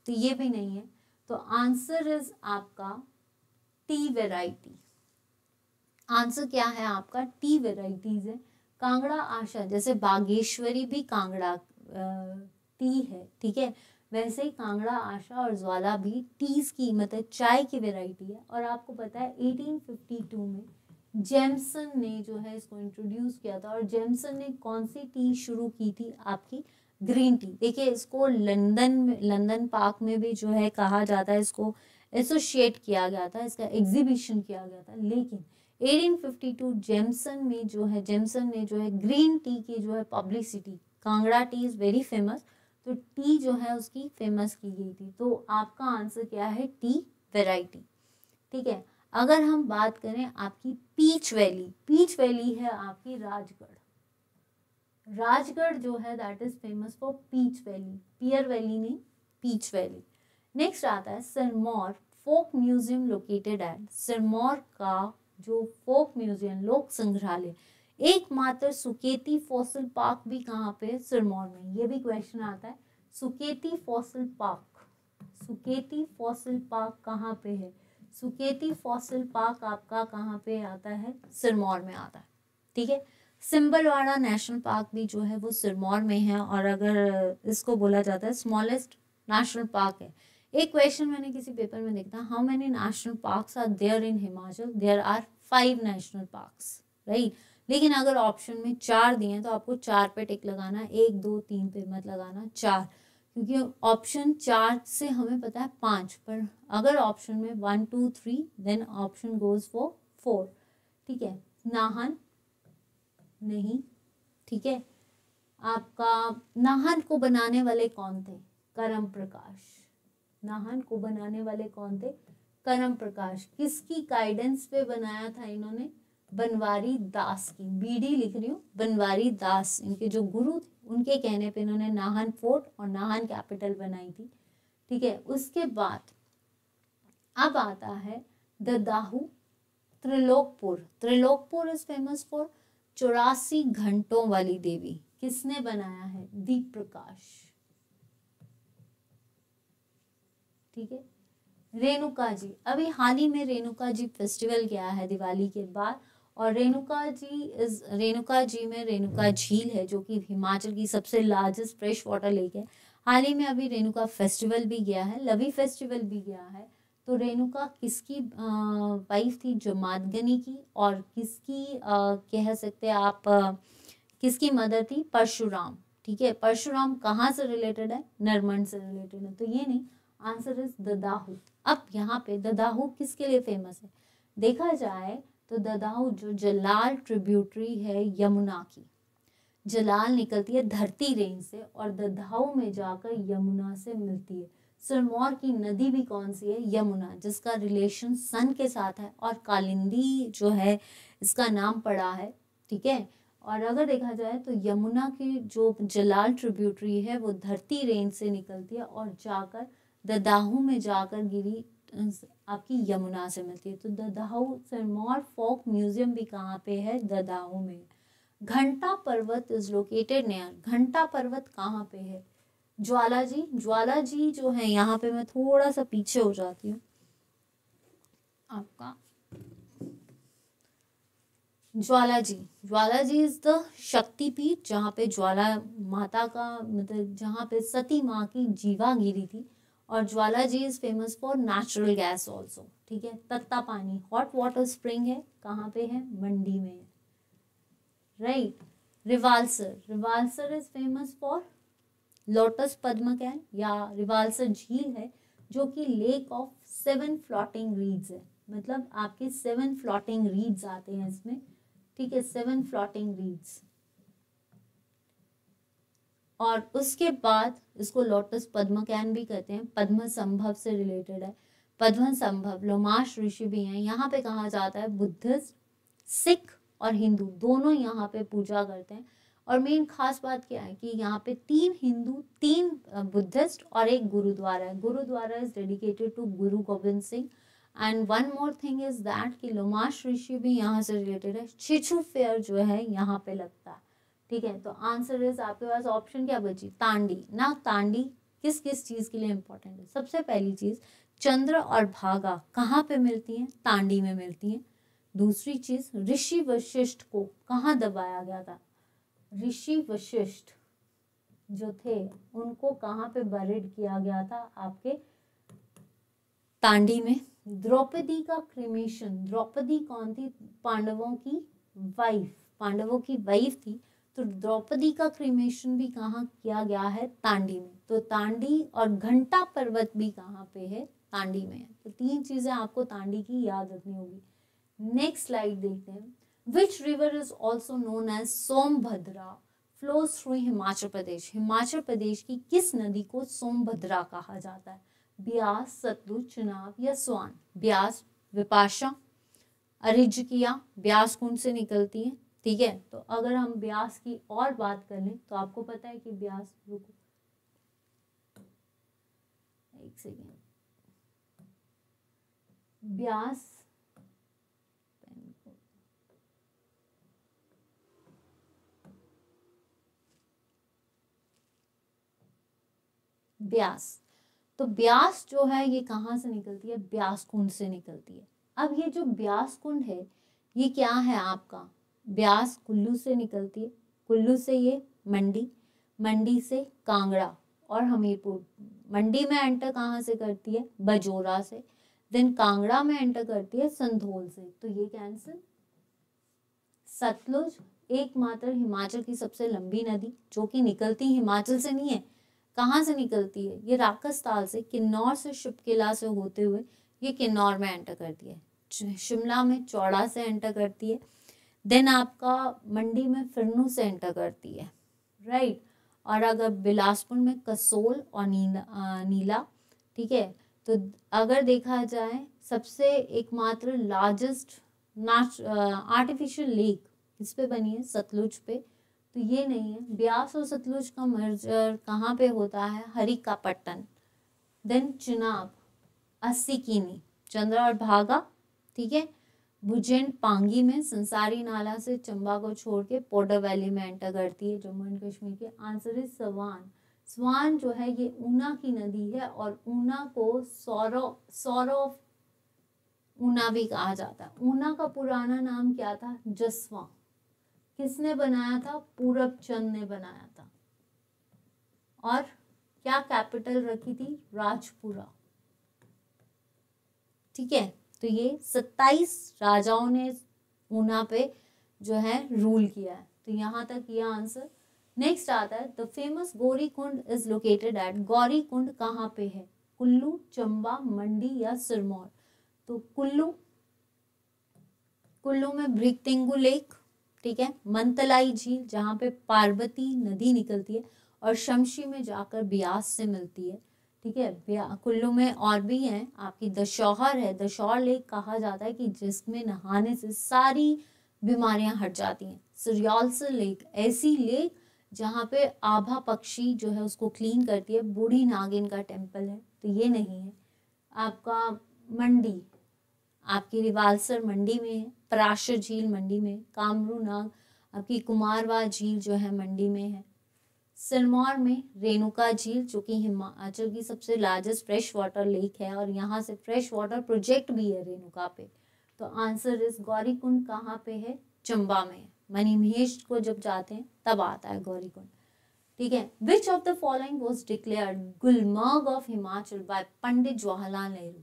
तो ये भी नहीं है। तो आंसर इज आपका टी वैरायटी। आंसर क्या है आपका? टी वेराइटीज है। कांगड़ा आशा, जैसे बागेश्वरी भी कांगड़ा टी है, ठीक है, वैसे ही कांगड़ा आशा और ज्वाला भी टीज की, मतलब चाय की वेराइटी है। और आपको पता है 1852 में जेम्सन ने जो है इसको इंट्रोड्यूस किया था। और जेम्सन ने कौन सी टी शुरू की थी? आपकी ग्रीन टी। देखिए, इसको लंदन पार्क में भी जो है कहा जाता है, इसको एसोसिएट किया गया था, इसका एग्जीबिशन किया गया था। लेकिन 1852 जेम्सन ने जो है ग्रीन टी की जो है publicity, Kangra T is very famous, तो टी जो है उसकी फेमस की गई थी। तो आपका आंसर क्या है? T variety. ठीक है, अगर हम बात करें आपकी पीच वैली, पीच वैली है आपकी राजगढ़। राजगढ़ जो है that is famous for peach valley, pear valley नहीं, पीच वैली। नेक्स्ट आता है Sirmaur folk museum located at. Sirmaur का जो फोक म्यूजियम, लोक संग्रहालय, एकमात्र सुकेती फॉसिल पार्क भी कहाँ पे है? सिरमौर में। ये भी क्वेश्चन आता है, Suketi fossil park, Suketi fossil park कहाँ पे है? सुकेती फॉसिल पार्क आपका कहाँ पे आता है? सिरमौर में आता है, ठीक है। सिंबलवाड़ा नेशनल पार्क भी जो है वो सिरमौर में है, और अगर इसको बोला जाता है स्मॉलेस्ट नेशनल पार्क है। एक क्वेश्चन मैंने किसी पेपर में देखा, how many national parks are there in Himachal? There are 5 national parks, right. लेकिन अगर ऑप्शन में 4 दिए तो आपको 4 पे टिक लगाना, 1 2 3 पे मत लगाना, 4, क्योंकि ऑप्शन 4 से हमें पता है 5, पर अगर ऑप्शन में 1 2 3 देन ऑप्शन गोज फॉर 4, ठीक है। नाहन नहीं, ठीक है। आपका नाहन को बनाने वाले कौन थे? करम प्रकाश। नाहन को बनाने वाले कौन थे? करम प्रकाश। किसकी गाइडेंस पे बनाया था इन्होंने? बनवारी दास की। बीडी लिख रही हूँ, बनवारी दास इनके जो गुरु थे, उनके कहने पे इन्होंने नाहन फोर्ट और नाहन कैपिटल बनाई थी, ठीक है। उसके बाद अब आता है Dadahu Trilokpur. Trilokpur is famous for 84 घंटों वाली देवी। किसने बनाया है? दीप प्रकाश, ठीक है। रेणुका जी, अभी हाल ही में रेणुका जी फेस्टिवल गया है दिवाली के बाद, और रेणुका जी में रेणुका झील है जो कि हिमाचल की सबसे लार्जेस्ट फ्रेश वाटर लेक है। हाल ही में अभी रेणुका फेस्टिवल भी गया है, लवी फेस्टिवल भी गया है। तो रेणुका किसकी वाइफ थी? जमादग्नि की। और किसकी कह सकते हैं आप किसकी मदर थी? परशुराम, ठीक है। परशुराम कहाँ से रिलेटेड है? नरमन से रिलेटेड है, तो ये नहीं, आंसर इज ददाहू। अब यहाँ पे ददाहू किसके लिए फेमस है? देखा जाए तो ददाहू जो जलाल ट्रिब्यूटरी है यमुना की, जलाल निकलती है धरती रेंज से और ददाहू में जाकर यमुना से मिलती है। सिरमौर की नदी भी कौन सी है? यमुना, जिसका रिलेशन सन के साथ है, और कालिंदी जो है इसका नाम पड़ा है, ठीक है। और अगर देखा जाए तो यमुना की जो जलाल ट्रिब्यूटरी है वो धरती रेंज से निकलती है और जाकर ददाहू में जाकर गिरी आपकी यमुना से मिलती है। तो ददाहू सिरमौर फोक म्यूजियम भी कहाँ पे है? ददाहू में। घंटा पर्वत इज लोकेटेड नियर। घंटा पर्वत कहाँ पे है? ज्वालाजी। ज्वालाजी जो है, यहाँ पे मैं थोड़ा सा पीछे हो जाती हूँ, आपका ज्वालाजी। ज्वालाजी इज द शक्तिपीठ जहाँ पे ज्वाला माता का मतलब जहाँ पे सती माँ की जीवा गिरी थी। और Jwalaji is famous for natural gas also, ठीक है। तत्ता पानी हॉट वाटर स्प्रिंग है, कहाँ पे है? मंडी में है, right. Rewalsar, Rewalsar is famous for lotus Padma can, या रिवाल्सर झील है जो कि लेक ऑफ 7 फ्लोटिंग रीड्स है। मतलब आपके 7 फ्लोटिंग रीड्स आते हैं इसमें, ठीक है, 7 फ्लोटिंग रीड्स। और उसके बाद इसको लोटस पद्म कैन भी कहते हैं, पद्म संभव से रिलेटेड है। पद्म संभव लोमाश ऋषि भी हैं। यहाँ पे कहा जाता है बुद्धिस्ट, सिख और हिंदू दोनों यहाँ पे पूजा करते हैं। और मेन खास बात क्या है कि यहाँ पे 3 हिंदू, 3 बुद्धिस्ट और एक गुरुद्वारा है। Gurdwara is dedicated to Guru Govind Singh. And one more thing is that कि लोमाश ऋषि भी यहाँ से रिलेटेड है। छिछू फेयर जो है यहाँ पे लगता है, ठीक है। तो आंसर इज आपके पास ऑप्शन क्या बची? तांडी ना। तांडी किस किस चीज के लिए इंपॉर्टेंट है? सबसे पहली चीज, चंद्र और भागा कहाँ पे मिलती हैं? तांडी में मिलती हैं। दूसरी चीज, ऋषि वशिष्ठ को कहाँ दबाया गया था? ऋषि वशिष्ठ जो थे उनको कहाँ पे बरिड किया गया था? आपके तांडी में। द्रौपदी का क्रिमेशन, द्रौपदी कौन थी? पांडवों की वाइफ, पांडवों की वाइफ थी। तो द्रौपदी का क्रिमेशन भी कहाँ किया गया है? तांडी में। तो तांडी और घंटा पर्वत भी कहाँ पे है? तांडी में है। तो 3 चीजें आपको तांडी की याद रखनी होगी। नेक्स्ट स्लाइड देखते हैं। Which river is also known as Sombhadra flows through Himachal Pradesh. Himachal Pradesh की किस नदी को सोमभद्रा कहा जाता है? ब्यास, सतलुज, चिनाब या स्वान? ब्यास, विपाशा, अरिज्यकिया ब्यास कुंड से निकलती है, ठीक है। तो अगर हम ब्यास की और बात कर लें तो आपको पता है कि ब्यास, रुको एक सेकेंड, ब्यास ब्यास। तो ब्यास जो है ये कहाँ से निकलती है? ब्यास कुंड से निकलती है। अब ये जो ब्यास कुंड है ये क्या है आपका? ब्यास कुल्लू से निकलती है, कुल्लू से ये मंडी, मंडी से कांगड़ा और हमीरपुर। मंडी में एंटर कहाँ से करती है? बजोरा से। देन कांगड़ा में एंटर करती है संधोल से। तो ये कैंसिल। सतलुज एकमात्र हिमाचल की सबसे लंबी नदी जो कि निकलती हिमाचल से नहीं है, कहाँ से निकलती है? ये राकसताल से, किन्नौर से, शिपकिला से होते हुए ये किन्नौर में एंटर करती है, शिमला में चौड़ा से एंटर करती है, देन आपका मंडी में फिरनू से एंटर करती है, राइट। और अगर बिलासपुर में कसोल और नीला, ठीक है। तो अगर देखा जाए सबसे एकमात्र लार्जेस्ट आर्टिफिशियल लेक किस पे बनी है? सतलुज पे। तो ये नहीं है। ब्यास और सतलुज का मर्जर कहाँ पे होता है? हरिकापट्टन। देन चिनाब, अस्सी कीनी, चंद्रा और भागा, ठीक है। भुजेंड पांगी में संसारी नाला से चंबा को छोड़ के पोर्टर वैली में एंटर करती है, जम्मू एंड कश्मीर के। आंसर इज स्वान। स्वान जो है ये ऊना की नदी है और ऊना को सौरव ऊना भी कहा जाता है। ऊना का पुराना नाम क्या था? जसवा। किसने बनाया था? पूरब चंद ने बनाया था। और क्या कैपिटल रखी थी? राजपुरा, ठीक है। तो ये 27 राजाओं ने ऊना पे जो है रूल किया है। तो यहाँ तक ये आंसर। नेक्स्ट आता है the famous Gauri Kund is located at. Gauri Kund कहाँ पे है? कुल्लू, चंबा, मंडी या सिरमौर? तो कुल्लू, कुल्लू में भृगतिंगु लेक, ठीक है। मंतलाई झील जहाँ पे पार्वती नदी निकलती है और शमशी में जाकर ब्यास से मिलती है, ठीक है। कुल्लू में और भी हैं, आपकी दशौहर है। दशौहर लेक कहा जाता है कि जिसमें नहाने से सारी बीमारियां हट जाती हैं। सिरयौलसर लेक ऐसी लेक जहाँ पे आभा पक्षी जो है उसको क्लीन करती है। बूढ़ी नागिन का टेम्पल है, तो ये नहीं है। आपका मंडी, आपकी रिवालसर मंडी में है। पराशर झील मंडी में। कामरू नाग, आपकी कुमारवा झील जो है मंडी में है। सिरमौर में रेणुका झील जो कि हिमाचल की सबसे लार्जेस्ट फ्रेश वाटर लेक है और यहाँ से फ्रेश वाटर प्रोजेक्ट भी है रेणुका पे। तो आंसर इस गौरीकुंड कहाँ पे है? चंबा में। मणिमहेश को जब जाते हैं तब आता है गौरीकुंड, ठीक है। Which of the following was declared Gulmarg of Himachal by Pandit Jawaharlal Nehru?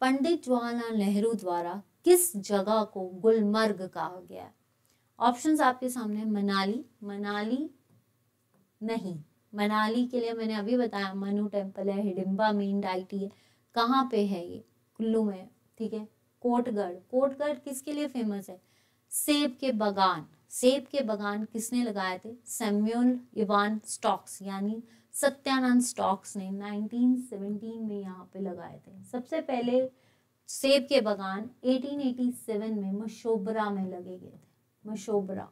Pandit Jawaharlal Nehru द्वारा किस जगह को गुलमर्ग कहा गया? ऑप्शंस आपके सामने। मनाली, मनाली नहीं, मनाली के लिए मैंने अभी बताया मनु टेम्पल है, हिडिंबा मेन डाइटी है। कहाँ पे है ये? कुल्लू में, ठीक है। कोटगढ़, कोटगढ़ किसके लिए फेमस है? सेब के बागान। सेब के बागान किसने लगाए थे? सैमुअल इवान स्टॉक्स यानी सत्यानंद स्टॉक्स ने 1917 में यहाँ पे लगाए थे। सबसे पहले सेब के बागान 1887 में मशोबरा में लगे गए थे, मशोबरा,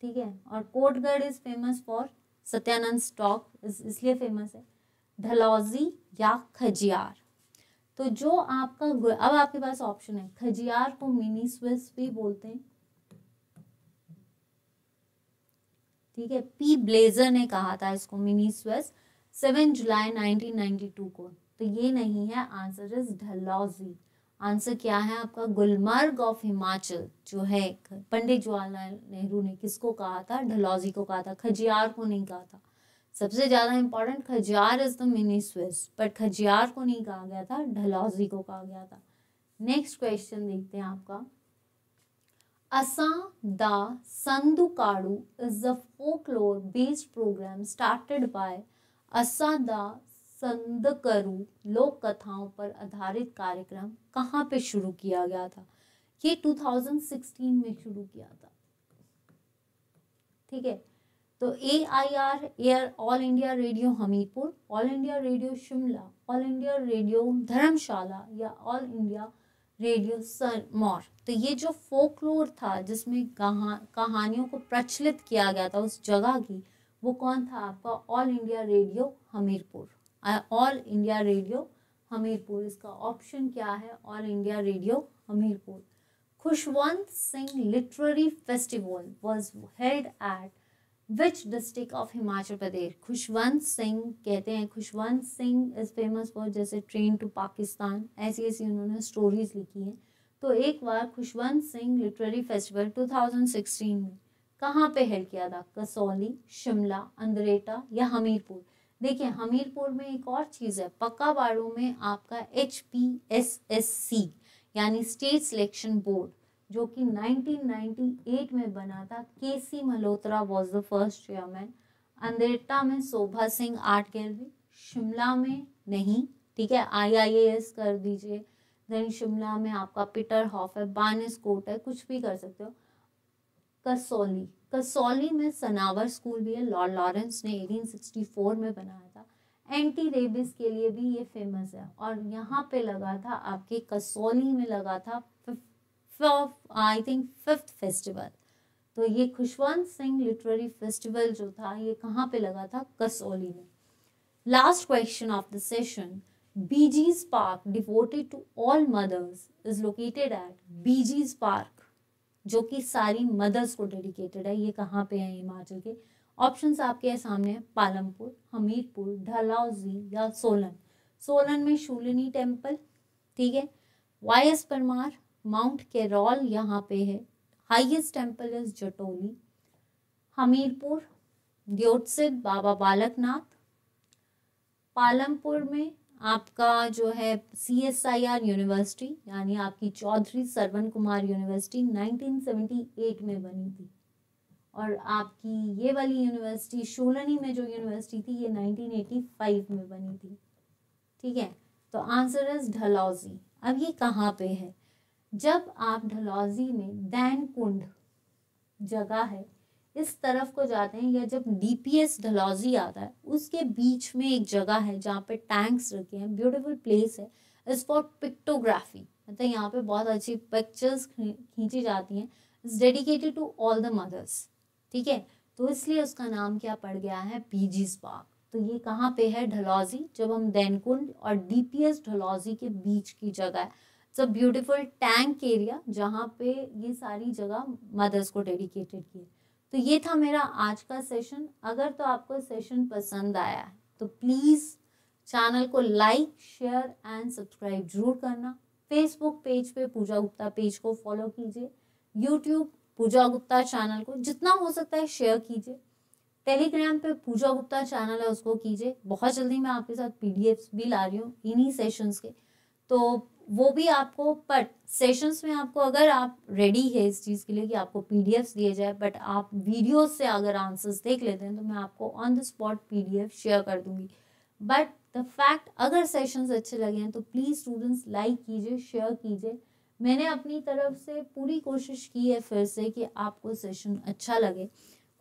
ठीक है। और Kotgarh is famous for Satyanand stock, इसलिए फेमस है। ढलौजी या खजियार? तो जो आपका अब आपके पास ऑप्शन है। खजियार को मिनी स्विस भी बोलते हैं, ठीक है। पी ब्लेजर ने कहा था इसको मिनी स्विस 7 जुलाई 1992 को। तो ये नहीं है, आंसर इज ढलौजी। आंसर क्या है आपका? गुलमर्ग ऑफ हिमाचल जो है पंडित जवाहरलाल नेहरू ने किसको कहा था? ढलौजी को कहा था, खजियार को नहीं कहा था। सबसे ज्यादा important, Khajjiar is the mini Swiss, पर खजियार को नहीं कहा गया था, ढलौजी को कहा गया था। नेक्स्ट क्वेश्चन देखते हैं आपका। Asa Da Sandukadu is the folklore based program started by. Asa Da संदकरू लोक कथाओं पर आधारित कार्यक्रम कहाँ पे शुरू किया गया था? ये 2016 में शुरू किया था, ठीक है। तो AIR air all India radio Hamirpur, all India radio Shimla, all India radio Dharamshala या ऑल इंडिया रेडियो सिरमौर? तो ये जो फोकलोर था जिसमें कहानियों को प्रचलित किया गया था उस जगह की, वो कौन था आपका? All India radio Hamirpur. All India radio Hamirpur, इसका ऑप्शन क्या है? All India radio Hamirpur. Khushwant Singh literary festival was held at which district of Himachal Pradesh? Khushwant Singh कहते हैं, Khushwant Singh is famous for जैसे ट्रेन टू पाकिस्तान, ऐसी ऐसी उन्होंने स्टोरीज लिखी हैं। तो एक बार खुशवंत सिंह लिटरेरी फेस्टिवल 2016 में कहाँ पे हेल्ड किया था? कसौली, शिमला, अंद्रेटा या हमीरपुर? देखिए हमीरपुर में एक और चीज़ है, पक्का बाड़ों में आपका HPSSC यानी स्टेट सिलेक्शन बोर्ड जो कि 1998 में बना था, KC Malhotra was the first chairman. Andretta में शोभा सिंह आर्ट गैलरी, शिमला में नहीं, ठीक है, IIAS कर दीजिए। देन शिमला में आपका पीटर हॉफ है, बानिस कोट है, कुछ भी कर सकते हो। कसौली, कसौली में सनावर स्कूल भी है, लॉर्ड लॉरेंस ने 1864 में बनाया था। एंटी रेबिस के लिए भी ये फेमस है। और यहाँ पे लगा था आपके कसौली में लगा था आई थिंक 5th फेस्टिवल। तो ये खुशवंत सिंह लिटरेरी फेस्टिवल जो था ये कहाँ पे लगा था? कसौली में। Last question of the session, Beeji's park devoted to all mothers is located at Beeji's park, जो कि सारी मदर्स को डेडिकेटेड है, ये कहाँ पे है हिमाचल के? ऑप्शंस आपके सामने हैं, पालमपुर, हमीरपुर, डलहौजी या सोलन। सोलन में शूलिनी टेम्पल, ठीक है, YS परमार, माउंट कैरोल यहाँ पे है, highest temple is Jatoli. Hamirpur Deotsidh Baba Balaknath. Palampur में आपका जो है CSIR यूनिवर्सिटी यानी आपकी चौधरी सरवण कुमार यूनिवर्सिटी 1978 में बनी थी। और आपकी ये वाली यूनिवर्सिटी शूलनी में जो यूनिवर्सिटी थी ये 1985 में बनी थी, ठीक है। तो आंसर इज डलहौजी। अब ये कहाँ पे है? जब आप डलहौजी में दैन कुंड जगह है इस तरफ को जाते हैं, या जब DPS डलहौजी आता है उसके बीच में एक जगह है जहाँ पे टैंक्स रखे हैं, ब्यूटीफुल प्लेस है, इज फॉर पिक्टोग्राफी, मतलब यहाँ पे बहुत अच्छी पिक्चर्स खींची जाती हैं, is dedicated to all the mothers, ठीक है। तो इसलिए उसका नाम क्या पड़ गया है? Bee Gees park. तो ये कहाँ पे है? डलहौजी। जब हम दैनकुंड और DPS डलहौजी के बीच की जगह है, it's a beautiful tank area जहाँ पे ये सारी जगह मदर्स को डेडिकेटेड की है। तो ये था मेरा आज का सेशन। अगर तो आपको सेशन पसंद आया है तो प्लीज़ चैनल को लाइक, शेयर एंड सब्सक्राइब जरूर करना। फेसबुक पेज पे पूजा गुप्ता पेज को फॉलो कीजिए, यूट्यूब पूजा गुप्ता चैनल को जितना हो सकता है शेयर कीजिए, टेलीग्राम पे पूजा गुप्ता चैनल है उसको कीजिए। बहुत जल्दी मैं आपके साथ PDFs भी ला रही हूँ इन्हीं सेशंस के, तो वो भी आपको, बट सेशंस में आपको अगर आप रेडी है इस चीज़ के लिए कि आपको PDFs दिए जाए, बट आप वीडियोस से अगर आंसर्स देख लेते हैं तो मैं आपको on the spot PDF share कर दूंगी। बट द फैक्ट अगर सेशंस अच्छे लगे हैं तो प्लीज़ स्टूडेंट्स लाइक कीजिए, शेयर कीजिए। मैंने अपनी तरफ से पूरी कोशिश की है फिर से कि आपको सेशन अच्छा लगे।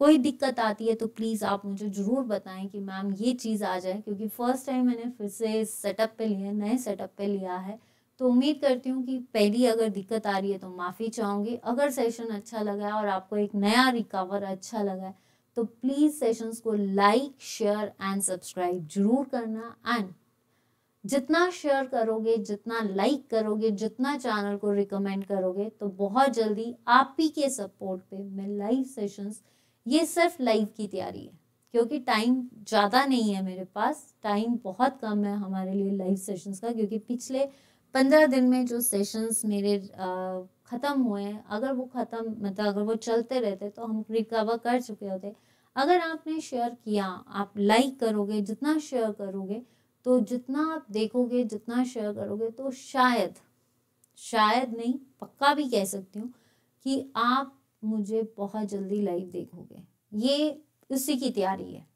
कोई दिक्कत आती है तो प्लीज़ आप मुझे ज़रूर बताएं कि मैम ये चीज़ आ जाए, क्योंकि फर्स्ट टाइम मैंने फिर से सेटअप पे लिया, नए सेटअप पे लिया है। तो उम्मीद करती हूँ कि पहली अगर दिक्कत आ रही है तो माफ़ी चाहूँगी। अगर सेशन अच्छा लगा है और आपको एक नया रिकवर अच्छा लगा है तो प्लीज़ सेशंस को लाइक, शेयर एंड सब्सक्राइब जरूर करना। एंड जितना शेयर करोगे, जितना लाइक करोगे, जितना चैनल को रिकमेंड करोगे, तो बहुत जल्दी आप ही के सपोर्ट पे मैं लाइव सेशंस, ये सिर्फ लाइव की तैयारी है क्योंकि टाइम ज़्यादा नहीं है मेरे पास, टाइम बहुत कम है हमारे लिए लाइव सेशंस का, क्योंकि पिछले 15 दिन में जो सेशंस मेरे ख़त्म हुए हैं, अगर वो ख़त्म मतलब अगर वो चलते रहते तो हम रिकवर कर चुके होते। अगर आपने शेयर किया, आप लाइक करोगे, जितना शेयर करोगे तो जितना आप देखोगे, जितना शेयर करोगे, तो शायद नहीं पक्का भी कह सकती हूँ कि आप मुझे बहुत जल्दी लाइव देखोगे। ये उसी की तैयारी है,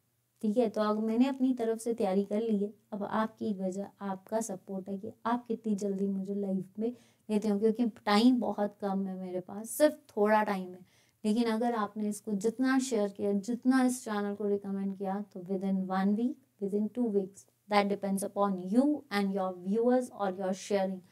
ठीक है। तो अब मैंने अपनी तरफ से तैयारी कर ली है, अब आपकी वजह, आपका सपोर्ट है कि आप कितनी जल्दी मुझे लाइव में लेते हो, क्योंकि टाइम बहुत कम है मेरे पास, सिर्फ थोड़ा टाइम है। लेकिन अगर आपने इसको जितना शेयर किया, जितना इस चैनल को रिकमेंड किया, तो within 1 week, within 2 weeks, that depends upon you and your viewers or your sharing.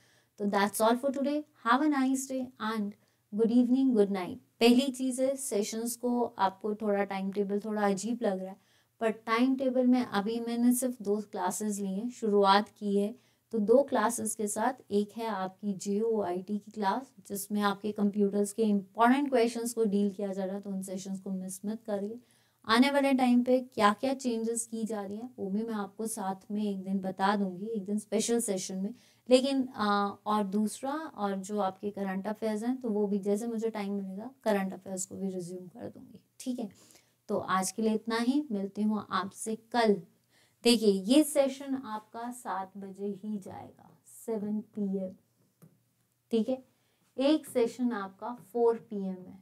So that's all for today. Have a nice day and good evening, good night. पहली चीज़ है, sessions को आपको थोड़ा time table थोड़ा अजीब लग रहा है, पर टाइम टेबल में अभी मैंने सिर्फ 2 क्लासेस ली हैं, शुरुआत की है। तो 2 क्लासेस के साथ एक है आपकी JOIT की क्लास जिसमें आपके कंप्यूटर्स के इम्पॉर्टेंट क्वेश्चंस को डील किया जा रहा है, तो उन सेशंस को मिस मत करिए। आने वाले टाइम पे क्या क्या चेंजेस की जा रही हैं वो भी मैं आपको साथ में एक दिन बता दूंगी, एक दिन स्पेशल सेशन में। लेकिन और दूसरा, और जो आपके करंट अफेयर्स हैं तो वो भी जैसे मुझे टाइम मिलेगा करंट अफेयर्स को भी रिज्यूम कर दूंगी, ठीक है। तो आज के लिए इतना ही, मिलती हूँ आपसे कल। देखिए ये सेशन आपका 7 बजे ही जाएगा, 7 PM, ठीक है। एक सेशन आपका 4 PM है,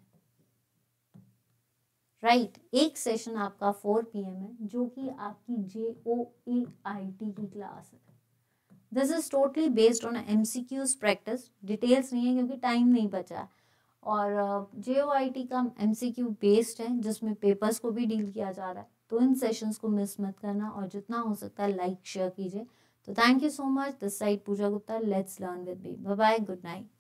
राइट। एक सेशन आपका 4 PM है जो कि आपकी JOAIT की क्लास है। This is totally based on MCQs practice, details नहीं है क्योंकि टाइम नहीं बचा। और JOIT का MCQ बेस्ड है जिसमें पेपर्स को भी डील किया जा रहा है। तो इन सेशंस को मिस मत करना और जितना हो सकता है लाइक शेयर कीजिए। तो thank you so much, this side Pooja Gupta, let's learn with me, bye bye, good night.